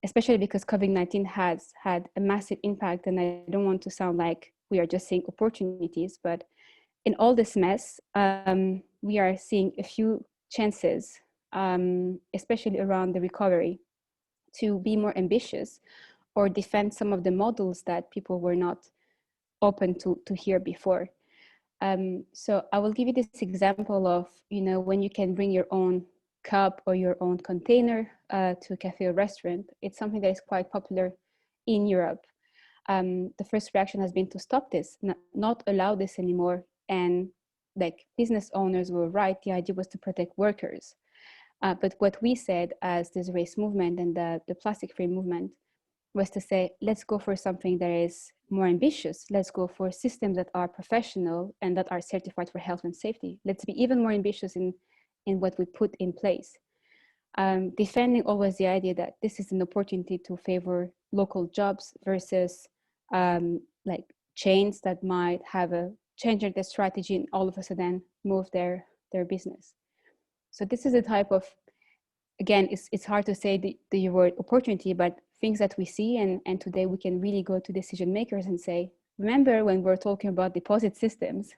Speaker 13: especially because COVID-19 has had a massive impact, and I don't want to sound like we are just seeing opportunities, but in all this mess, we are seeing a few chances, especially around the recovery, to be more ambitious or defend some of the models that people were not open to hear before. So I will give you this example of, when you can bring your own cup or your own container to a cafe or restaurant. It's something that is quite popular in Europe. The first reaction has been to stop this, not allow this anymore. And like business owners were right, the idea was to protect workers. But what we said as this race movement and the plastic-free movement was to say, let's go for something that is more ambitious. Let's go for systems that are professional and that are certified for health and safety. Let's be even more ambitious in what we put in place. Defending always the idea that this is an opportunity to favor local jobs versus like chains that might have a change their strategy and all of a sudden move their business. So this is a type of, again, it's hard to say the word opportunity, but things that we see, and today we can really go to decision makers and say, remember when we're talking about deposit systems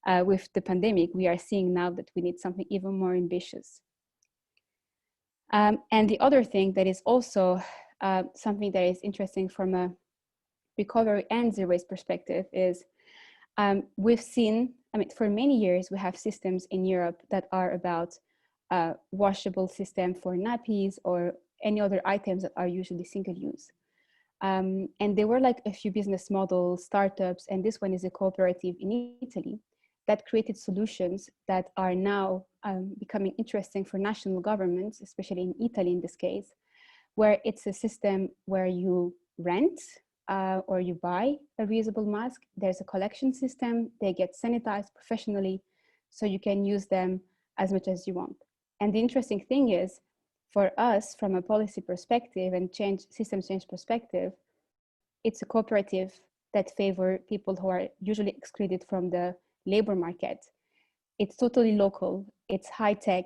Speaker 13: with the pandemic, we are seeing now that we need something even more ambitious. And the other thing that is also something that is interesting from a recovery and zero waste perspective is we've seen, for many years, we have systems in Europe that are about washable system for nappies or any other items that are usually single use. And there were like a few business models, startups, and this one is a cooperative in Italy that created solutions that are now becoming interesting for national governments, especially in Italy in this case, where it's a system where you rent or you buy a reusable mask. There's a collection system, they get sanitized professionally, so you can use them as much as you want. And the interesting thing is, for us, from a policy perspective and systems change perspective, it's a cooperative that favor people who are usually excluded from the labor market. It's totally local, it's high tech,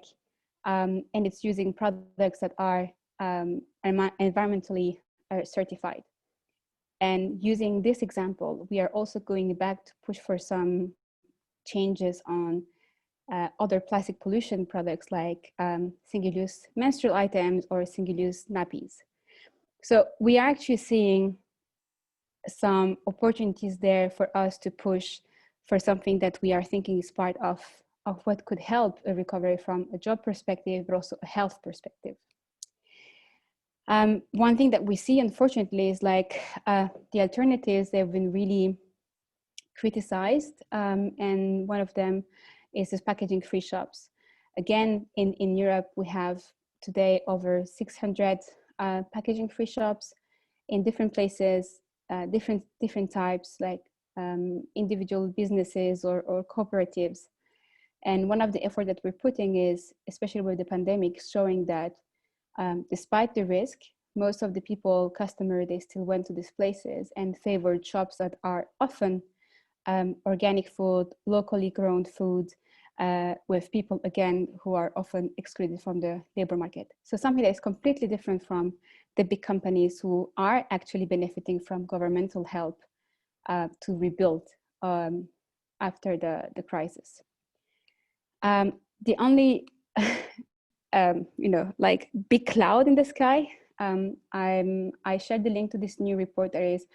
Speaker 13: and it's using products that are environmentally certified. And using this example, we are also going back to push for some changes on other plastic pollution products like single-use menstrual items or single-use nappies. So we are actually seeing some opportunities there for us to push for something that we are thinking is part of what could help a recovery from a job perspective, but also a health perspective. One thing that we see, unfortunately, is like the alternatives, they've been really criticized. And one of them is this packaging-free shops. Again, in Europe, we have today over 600 packaging-free shops in different places, different types, like individual businesses or cooperatives. And one of the effort that we're putting is, especially with the pandemic, showing that despite the risk, most of the customers, they still went to these places and favored shops that are often organic food, locally grown food, with people, again, who are often excluded from the labor market. So something that is completely different from the big companies who are actually benefiting from governmental help to rebuild after the crisis. The only, like big cloud in the sky, I shared the link to this new report that is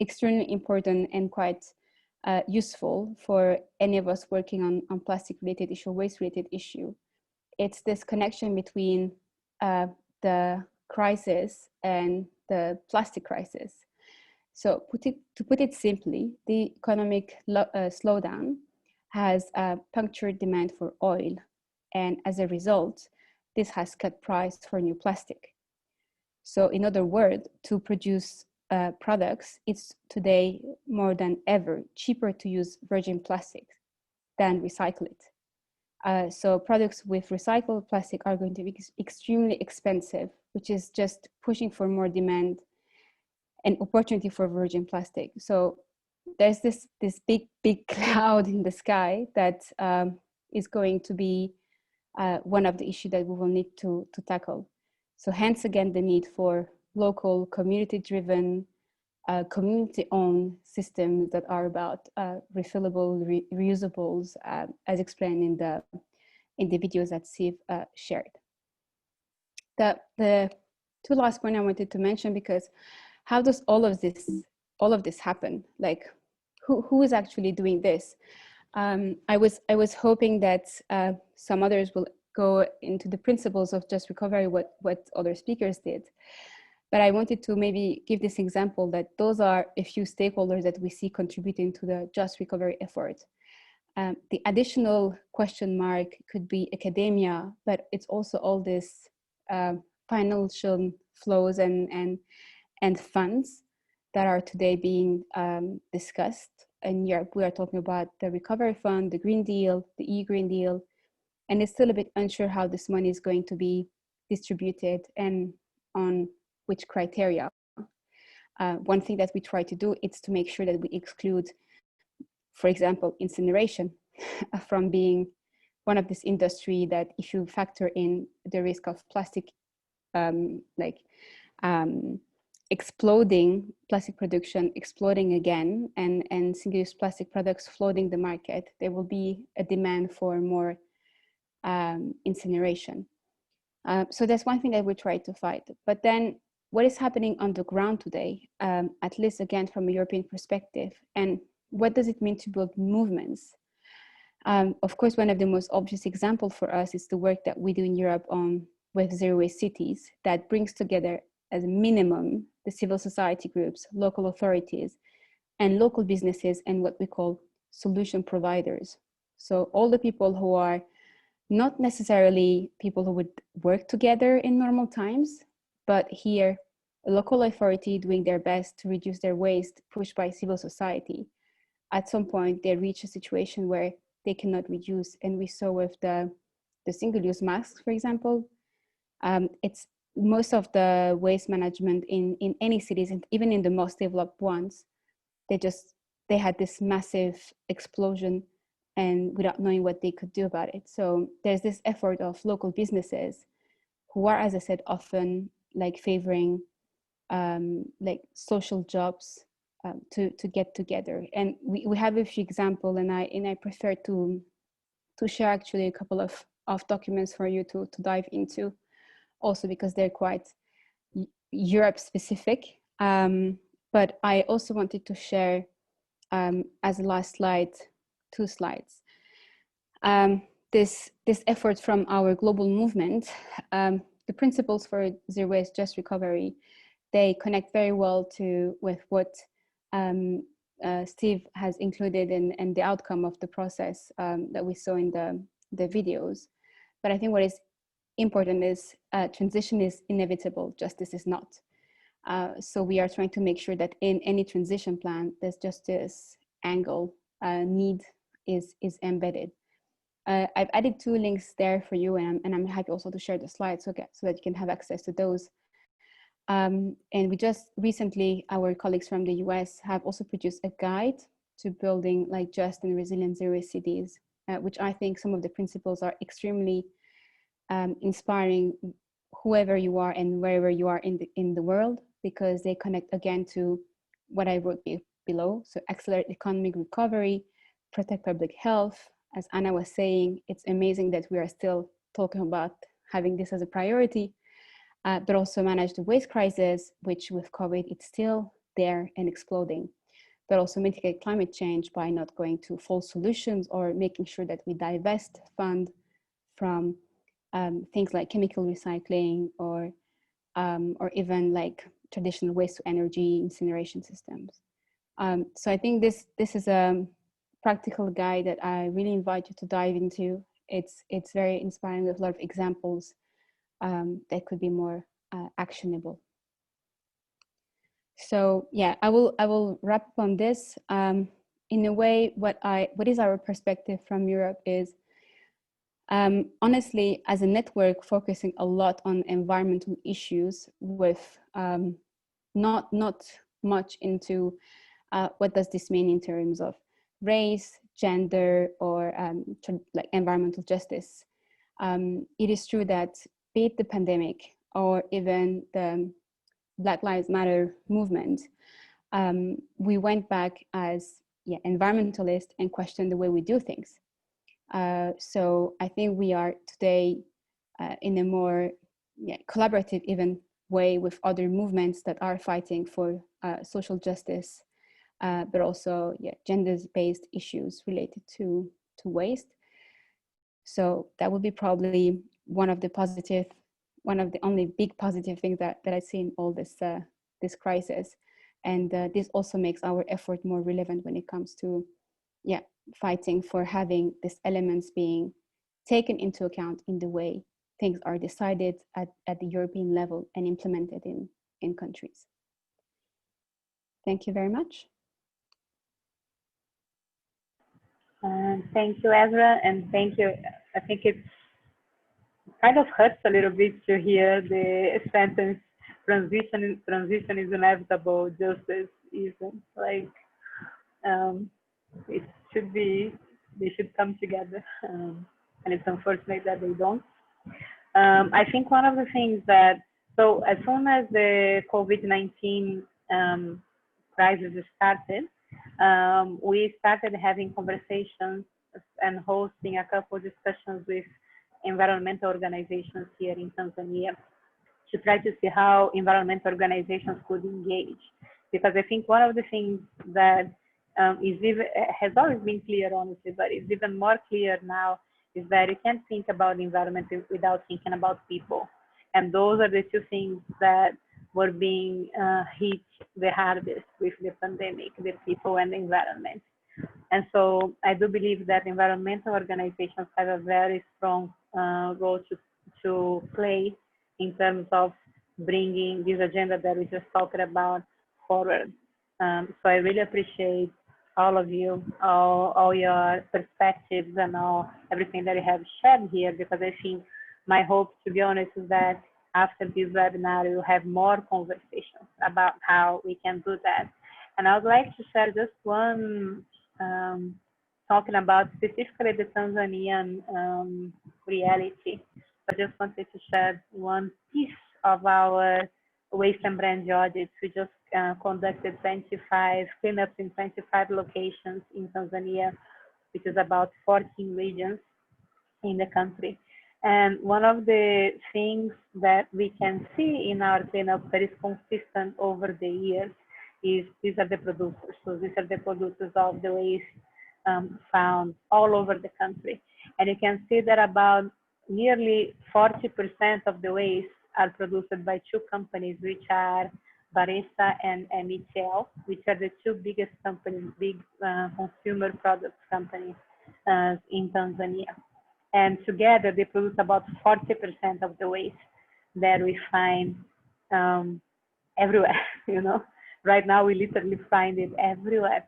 Speaker 13: extremely important and quite useful for any of us working on plastic-related issue, waste-related issue. It's this connection between the crisis and the plastic crisis. So to put it simply, the economic slowdown has punctured demand for oil. And as a result, this has cut price for new plastic. So in other words, to produce products, it's today more than ever cheaper to use virgin plastic than recycle it. So products with recycled plastic are going to be extremely expensive, which is just pushing for more demand and opportunity for virgin plastic. So there's this big cloud in the sky that is going to be one of the issues that we will need to tackle. So hence again, the need for local community-driven community-owned systems that are about refillable, reusables, as explained in the videos that Stiv shared. The two last points I wanted to mention, because how does all of this happen? Like, who is actually doing this? I was hoping that some others will go into the principles of just recovery, what other speakers did. But I wanted to maybe give this example that those are a few stakeholders that we see contributing to the just recovery effort. The additional question mark could be academia, but it's also all this financial flows and funds that are today being discussed. In Europe, we are talking about the Recovery Fund, the Green Deal, the E-Green Deal, and it's still a bit unsure how this money is going to be distributed and on which criteria. One thing that we try to do is to make sure that we exclude, for example, incineration from being one of this industry that, if you factor in the risk of plastic, exploding, plastic production exploding again, and single-use plastic products flooding the market, there will be a demand for more incineration. So that's one thing that we try to fight. But then what is happening on the ground today, at least again from a European perspective, and what does it mean to build movements? Of course, one of the most obvious examples for us is the work that we do in Europe with zero waste cities, that brings together as a minimum the civil society groups, local authorities, and local businesses, and what we call solution providers. So all the people who are not necessarily people who would work together in normal times, but here, a local authority doing their best to reduce their waste, pushed by civil society. At some point, they reach a situation where they cannot reduce. And we saw with the single-use masks, for example, it's most of the waste management in any cities, and even in the most developed ones, they had this massive explosion and without knowing what they could do about it. So there's this effort of local businesses who are, as I said, often like favoring like social jobs to get together. And we have a few examples, and I prefer to share actually a couple of documents for you to dive into, also because they're quite Europe specific. But I also wanted to share as a last slide, 2 slides. This effort from our global movement, the principles for zero waste just recovery, they connect very well with what Stiv has included in the outcome of the process that we saw in the videos. But I think what is important is transition is inevitable, justice is not. So we are trying to make sure that in any transition plan, this justice angle need is embedded. I've added 2 links there for you, and I'm happy also to share the slides so that you can have access to those. And we just recently, our colleagues from the US have also produced a guide to building like just and resilient zero waste cities, which I think some of the principles are extremely inspiring, whoever you are and wherever you are in the world, because they connect again to what I wrote below. So accelerate economic recovery, protect public health. As Anna was saying, it's amazing that we are still talking about having this as a priority, but also manage the waste crisis, which with COVID, it's still there and exploding, but also mitigate climate change by not going to false solutions or making sure that we divest fund from things like chemical recycling or even like traditional waste to energy incineration systems. So I think this is a practical guide that I really invite you to dive into. It's very inspiring with a lot of examples that could be more actionable. So yeah, I will wrap up on this. In a way, what is our perspective from Europe is honestly, as a network, focusing a lot on environmental issues with not much into what does this mean in terms of race, gender, or like environmental justice. It is true that be it the pandemic or even the Black Lives Matter movement, we went back as environmentalists and questioned the way we do things. So I think we are today in a more collaborative even way with other movements that are fighting for social justice, but also gender-based issues related to waste. So that would be probably one of the only big positive things that I see in all this crisis. And this also makes our effort more relevant when it comes to fighting for having these elements being taken into account in the way things are decided at the European level and implemented in countries. Thank you very much.
Speaker 1: Thank you, Ezra, and thank you. I think it kind of hurts a little bit to hear the sentence, transition is inevitable, justice isn't. Like, it should be, they should come together, and it's unfortunate that they don't. I think one of the things that, so as soon as the COVID-19 crisis started, we started having conversations and hosting a couple of discussions with environmental organizations here in Tanzania to try to see how environmental organizations could engage. Because I think one of the things that has always been clear, honestly, but it's even more clear now, is that you can't think about the environment without thinking about people. And those are the two things that were being hit the hardest with the pandemic, the people and the environment. And so I do believe that environmental organizations have a very strong role to play in terms of bringing this agenda that we just talked about forward. So I really appreciate all of you, all your perspectives and everything that you have shared here, because I think my hope, to be honest, is that after this webinar, we'll have more conversations about how we can do that. And I would like to share just one, talking about specifically the Tanzanian reality. I just wanted to share one piece of our waste and brand audits. We just conducted 25 cleanups in 25 locations in Tanzania, which is about 14 regions in the country. And one of the things that we can see in our cleanup that is consistent over the years is these are the producers. So these are the producers of the waste found all over the country. And you can see that about nearly 40% of the waste are produced by two companies, which are Baresa and MCL, which are the two biggest companies, big consumer products companies in Tanzania. And together they produce about 40% of the waste that we find everywhere, you know. Right now we literally find it everywhere.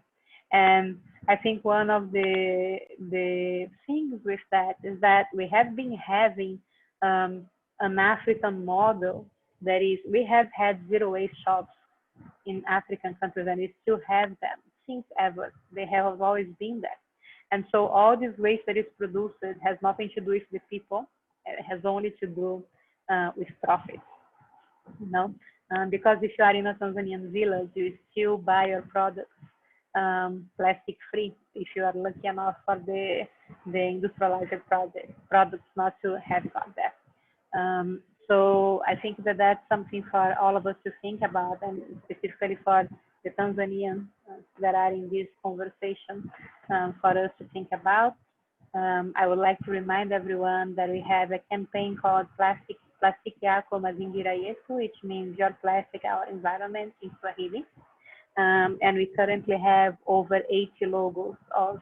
Speaker 1: And I think one of the things with that is that we have been having an African model that is, we have had zero waste shops in African countries, and we still have them since ever. They have always been there. And so all this waste that is produced has nothing to do with the people. It has only to do with profit, you know. Because if you are in a Tanzanian village, you still buy your products plastic free, if you are lucky enough for the industrialized products not to have got that. So I think that that's something for all of us to think about, and specifically for the Tanzanians that are in this conversation, for us to think about. I would like to remind everyone that we have a campaign called Plastic Yako Mazingira Yetu, which means your plastic, our environment in Swahili. And we currently have over 80 logos of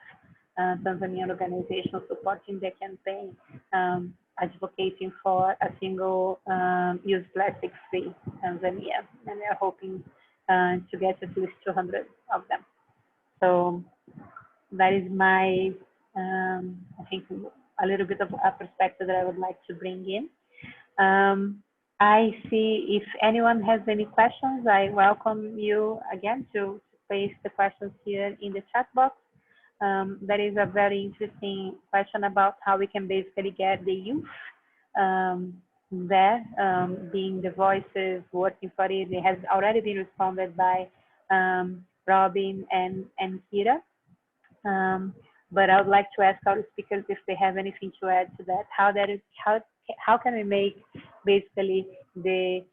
Speaker 1: Tanzanian organizations supporting the campaign, advocating for a single use plastic free Tanzania. And we are hoping to get at least 200 of them. So that is my, I think, a little bit of a perspective that I would like to bring in. I see if anyone has any questions, I welcome you again to place the questions here in the chat box. That is a very interesting question about how we can basically get the youth there, being the voices, working for it. It has already been responded by Robin, and Kira. But I would like to ask our speakers if they have anything to add to that. How can we make basically the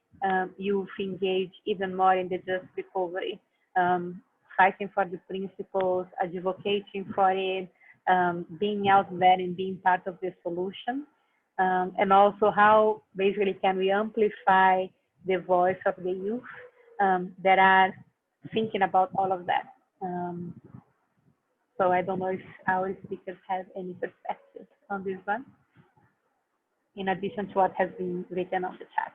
Speaker 1: youth engage even more in the just recovery, fighting for the principles, advocating for it, being out there and being part of the solution, and also how basically can we amplify the voice of the youth that are thinking about all of that. So I don't know if our speakers have any perspectives on this one, in addition to what has been written on the chat.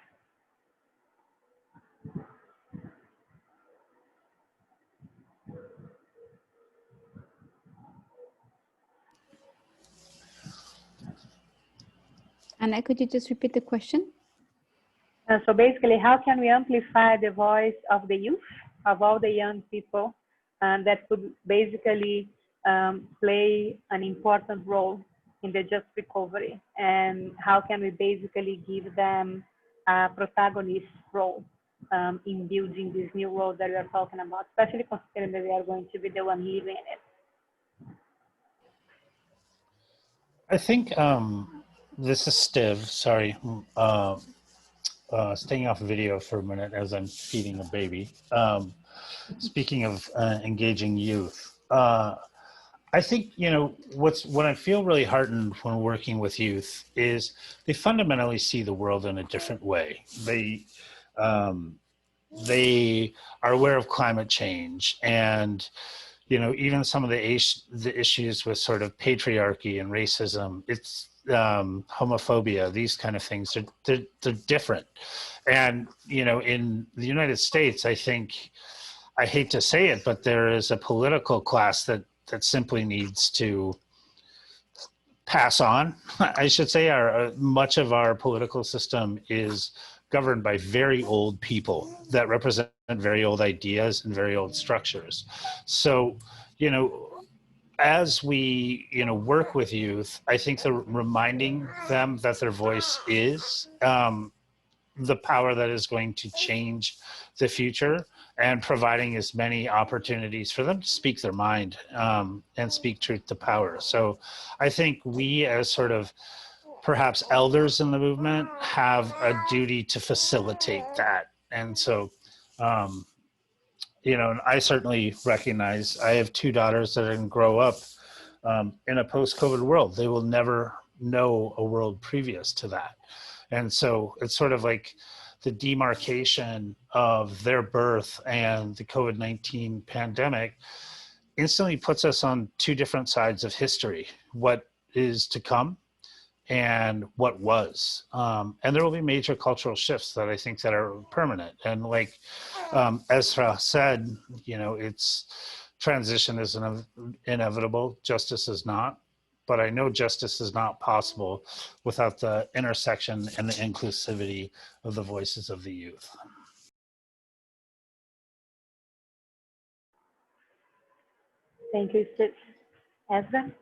Speaker 13: Anna, could you just repeat the question?
Speaker 1: So basically, how can we amplify the voice of the youth, of all the young people, that could basically play an important role in the just recovery? And how can we basically give them a protagonist role in building this new world that we are talking about, especially considering that we are going to be the one living in it?
Speaker 2: I think this is Stiv. Sorry, staying off video for a minute as I'm feeding a baby. Speaking of engaging youth, I think, you know, what I feel really heartened when working with youth is they fundamentally see the world in a different way. They are aware of climate change, and you know, even some of the issues with sort of patriarchy and racism, it's homophobia, these kind of things, they're different. And you know, in the United States, I think, I hate to say it, but there is a political class that simply needs to pass on. I should say much of our political system is governed by very old people that represent very old ideas and very old structures. So, you know, as we, you know, work with youth, I think the reminding them that their voice is the power that is going to change the future, and providing as many opportunities for them to speak their mind and speak truth to power. So I think we, as sort of perhaps elders in the movement, have a duty to facilitate that. And so, you know, I certainly recognize I have two daughters that didn't grow up in a post-COVID world. They will never know a world previous to that. And so it's sort of like the demarcation of their birth and the COVID-19 pandemic instantly puts us on two different sides of history: what is to come and what was. And there will be major cultural shifts that I think that are permanent. And like Esra said, you know, it's transition is inevitable, justice is not. But I know justice is not possible without the intersection and the inclusivity of the voices of the youth.
Speaker 1: Thank you, Esra.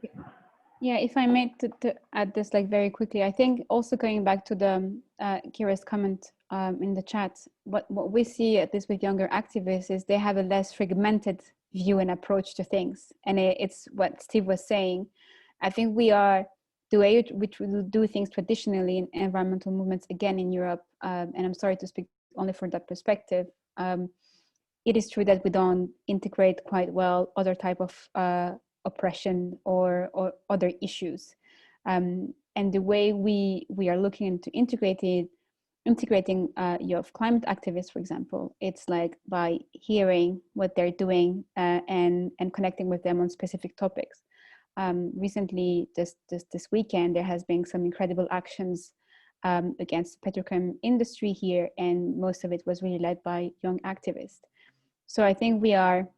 Speaker 13: Yeah, if I may to add this like very quickly, I think also going back to the Kira's comment in the chat, what we see at least with younger activists is they have a less fragmented view and approach to things. And it's what Stiv was saying. I think we are the way which we do things traditionally in environmental movements, again in Europe, and I'm sorry to speak only from that perspective, it is true that we don't integrate quite well other type of oppression or other issues. And the way we are looking into integrating youth climate activists, for example, it's like by hearing what they're doing and connecting with them on specific topics. Recently, this weekend, there has been some incredible actions against the petrochem industry here, and most of it was really led by young activists. So I think we are,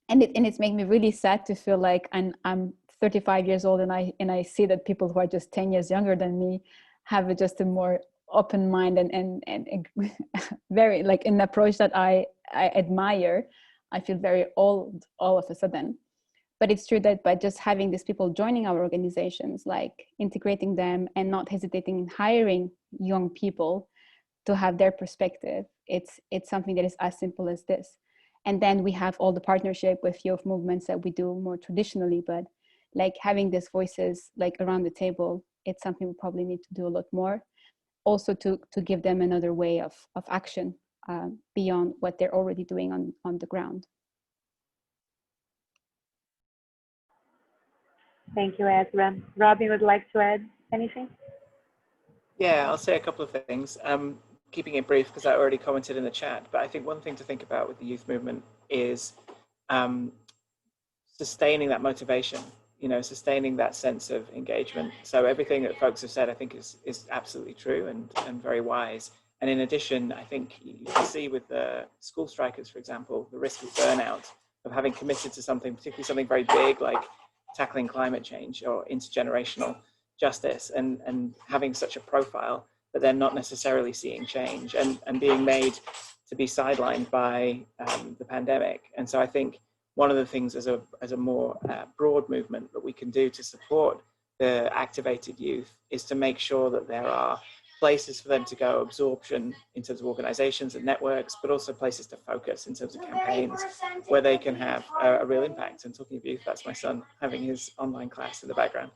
Speaker 13: and it's made me really sad to feel like I'm 35 years old, and I see that people who are just 10 years younger than me have just a more open mind and very like an approach that I admire. I feel very old all of a sudden. But it's true that by just having these people joining our organizations, like integrating them and not hesitating in hiring young people to have their perspective, it's something that is as simple as this. And then we have all the partnership with youth movements that we do more traditionally, but like having these voices like around the table, it's something we probably need to do a lot more. Also to give them another way of action beyond what they're already doing on the ground.
Speaker 1: Thank you, Esra. Robin would like to add anything?
Speaker 5: Yeah, I'll say a couple of things. Keeping it brief because I already commented in the chat, but I think one thing to think about with the youth movement is sustaining that motivation, sustaining that sense of engagement. So everything that folks have said, I think is absolutely true and very wise. And in addition, I think you can see with the school strikers, for example, the risk of burnout of having committed to something, particularly something very big like tackling climate change or intergenerational justice, and having such a profile that they're not necessarily seeing change and being made to be sidelined by the pandemic. And so I think one of the things as a more broad movement that we can do to support the activated youth is to make sure that there are places for them to go, absorption in terms of organizations and networks, but also places to focus in terms of campaigns where they can have a real impact. And talking of youth, that's my son having his online class in the background.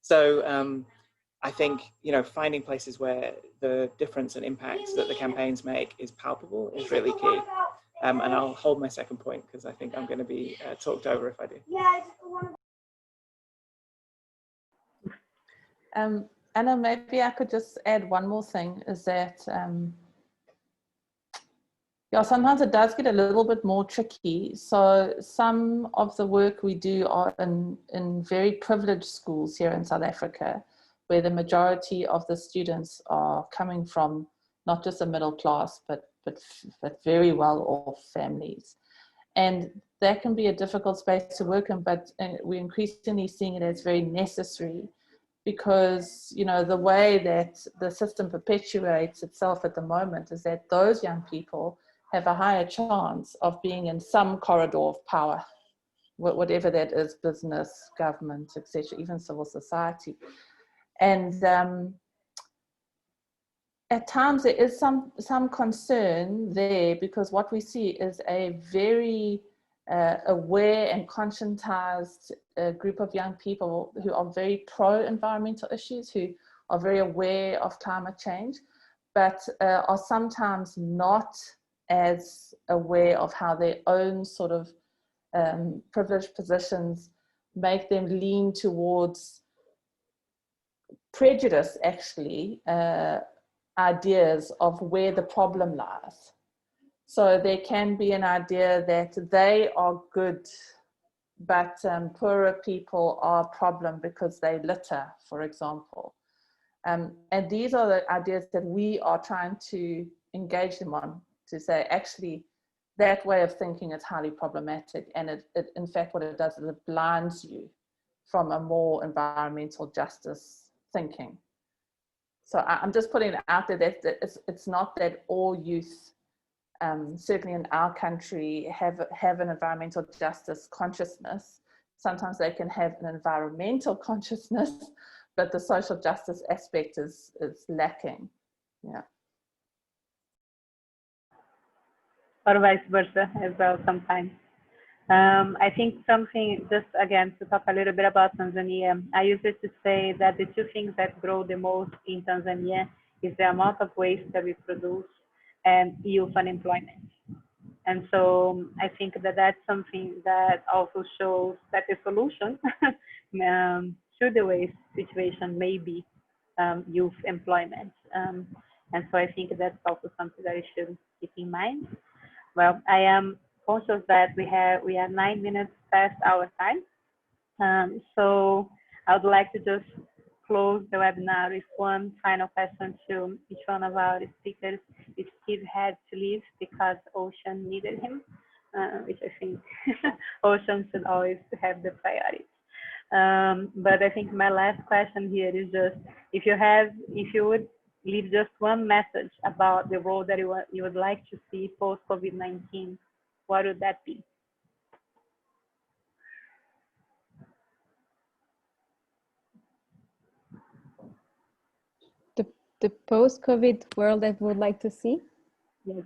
Speaker 5: So I think, finding places where the difference and impact that the campaigns make is palpable is really key. And I'll hold my second point because I think I'm going to be talked over if I do.
Speaker 4: Anna, maybe I could just add one more thing, is that sometimes it does get a little bit more tricky. So some of the work we do are in very privileged schools here in South Africa, where the majority of the students are coming from not just a middle class, but very well off families. And that can be a difficult space to work in, but we're increasingly seeing it as very necessary, because the way that the system perpetuates itself at the moment is that those young people have a higher chance of being in some corridor of power, whatever that is, business, government, etc., even civil society. And at times there is some concern there, because what we see is a very aware and conscientized group of young people who are very pro-environmental issues, who are very aware of climate change, but are sometimes not as aware of how their own sort of privileged positions make them lean towards prejudice, actually, ideas of where the problem lies. So there can be an idea that they are good, but poorer people are a problem because they litter, for example. And these are the ideas that we are trying to engage them on, to say, actually, that way of thinking is highly problematic. And it in fact, what it does is it blinds you from a more environmental justice thinking. So I'm just putting it out there that it's not that all youth, certainly in our country, have an environmental justice consciousness. Sometimes they can have an environmental consciousness, but the social justice aspect is lacking. Yeah.
Speaker 1: Or vice versa as well sometimes. I think something, just again, to talk a little bit about Tanzania, I used to say that the two things that grow the most in Tanzania is the amount of waste that we produce and youth unemployment. And so I think that that's something that also shows that the solution to the waste situation may be youth employment. And so I think that's also something that we should keep in mind. Well, I am conscious that we are 9 minutes past our time. So I would like to just close the webinar with one final question to each one of our speakers. If Stiv had to leave because Ocean needed him, which I think Ocean should always have the priority. But I think my last question here is just, if you would leave just one message about the role that you would like to see post COVID-19, what would that be?
Speaker 13: The post-COVID world that we would like to see?
Speaker 1: Yes.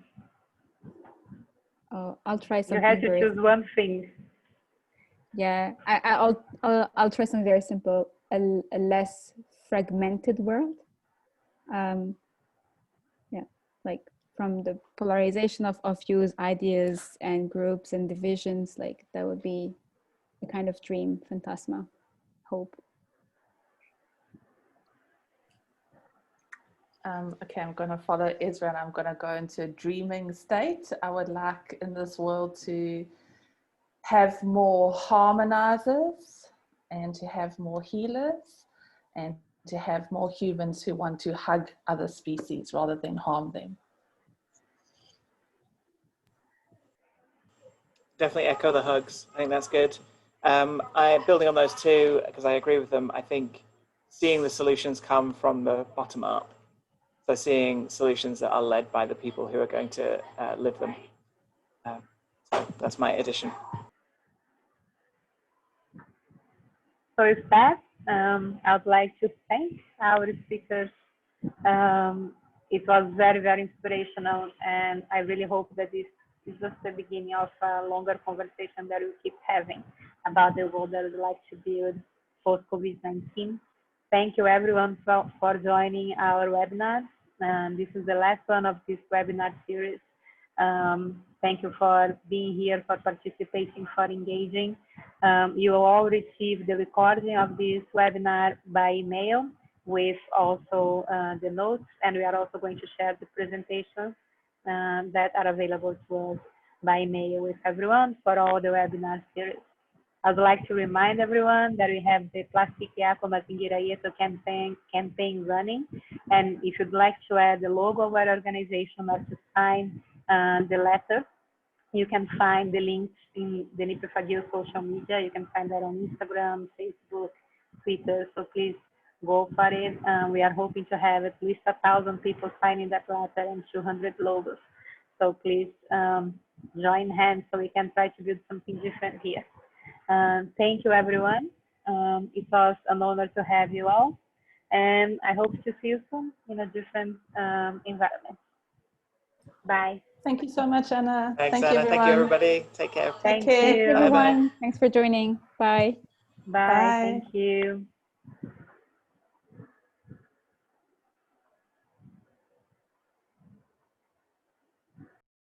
Speaker 13: I'll try
Speaker 1: You
Speaker 13: something.
Speaker 1: had to choose one thing.
Speaker 13: Yeah, I'll try something very simple. A less fragmented world. Yeah, like from the polarization of views, ideas, and groups and divisions. Like that would be a kind of dream, phantasma, hope.
Speaker 4: Okay, I'm going to follow Esra and I'm going to go into a dreaming state. I would like in this world to have more harmonizers and to have more healers and to have more humans who want to hug other species rather than harm them.
Speaker 5: Definitely echo the hugs. I think that's good. Building on those two, because I agree with them, I think seeing the solutions come from the bottom up. So seeing solutions that are led by the people who are going to live them. So that's my addition.
Speaker 1: So with that, I would like to thank our speakers. It was very, very inspirational, and I really hope that this is just the beginning of a longer conversation that we'll keep having about the world that we'd like to build post-COVID-19. Thank you everyone for joining our webinar. This is the last one of this webinar series. Thank you for being here, for participating, for engaging. You will all receive the recording of this webinar by email with also the notes, and we are also going to share the presentations that are available to us by email with everyone for all the webinar series. I would like to remind everyone that we have the Plastic Yako Mazingiraieto campaign running, and if you'd like to add the logo of our organization or to sign the letter, you can find the links in the Nipefagio social media. You can find that on Instagram, Facebook, Twitter, so please go for it. We are hoping to have at least 1,000 people signing that letter and 200 logos. So please join hands so we can try to build something different here. Thank you, everyone. It was an honor to have you all, and I hope to see you soon in a different environment. Bye.
Speaker 4: Thank you so much, Anna.
Speaker 5: Thanks,
Speaker 4: Thank
Speaker 5: Anna.
Speaker 4: you, everyone.
Speaker 5: Thank you, everybody. Take care.
Speaker 1: Thank you,
Speaker 13: everyone.
Speaker 5: Bye-bye.
Speaker 13: Thanks for joining. Bye.
Speaker 1: Bye. Thank you.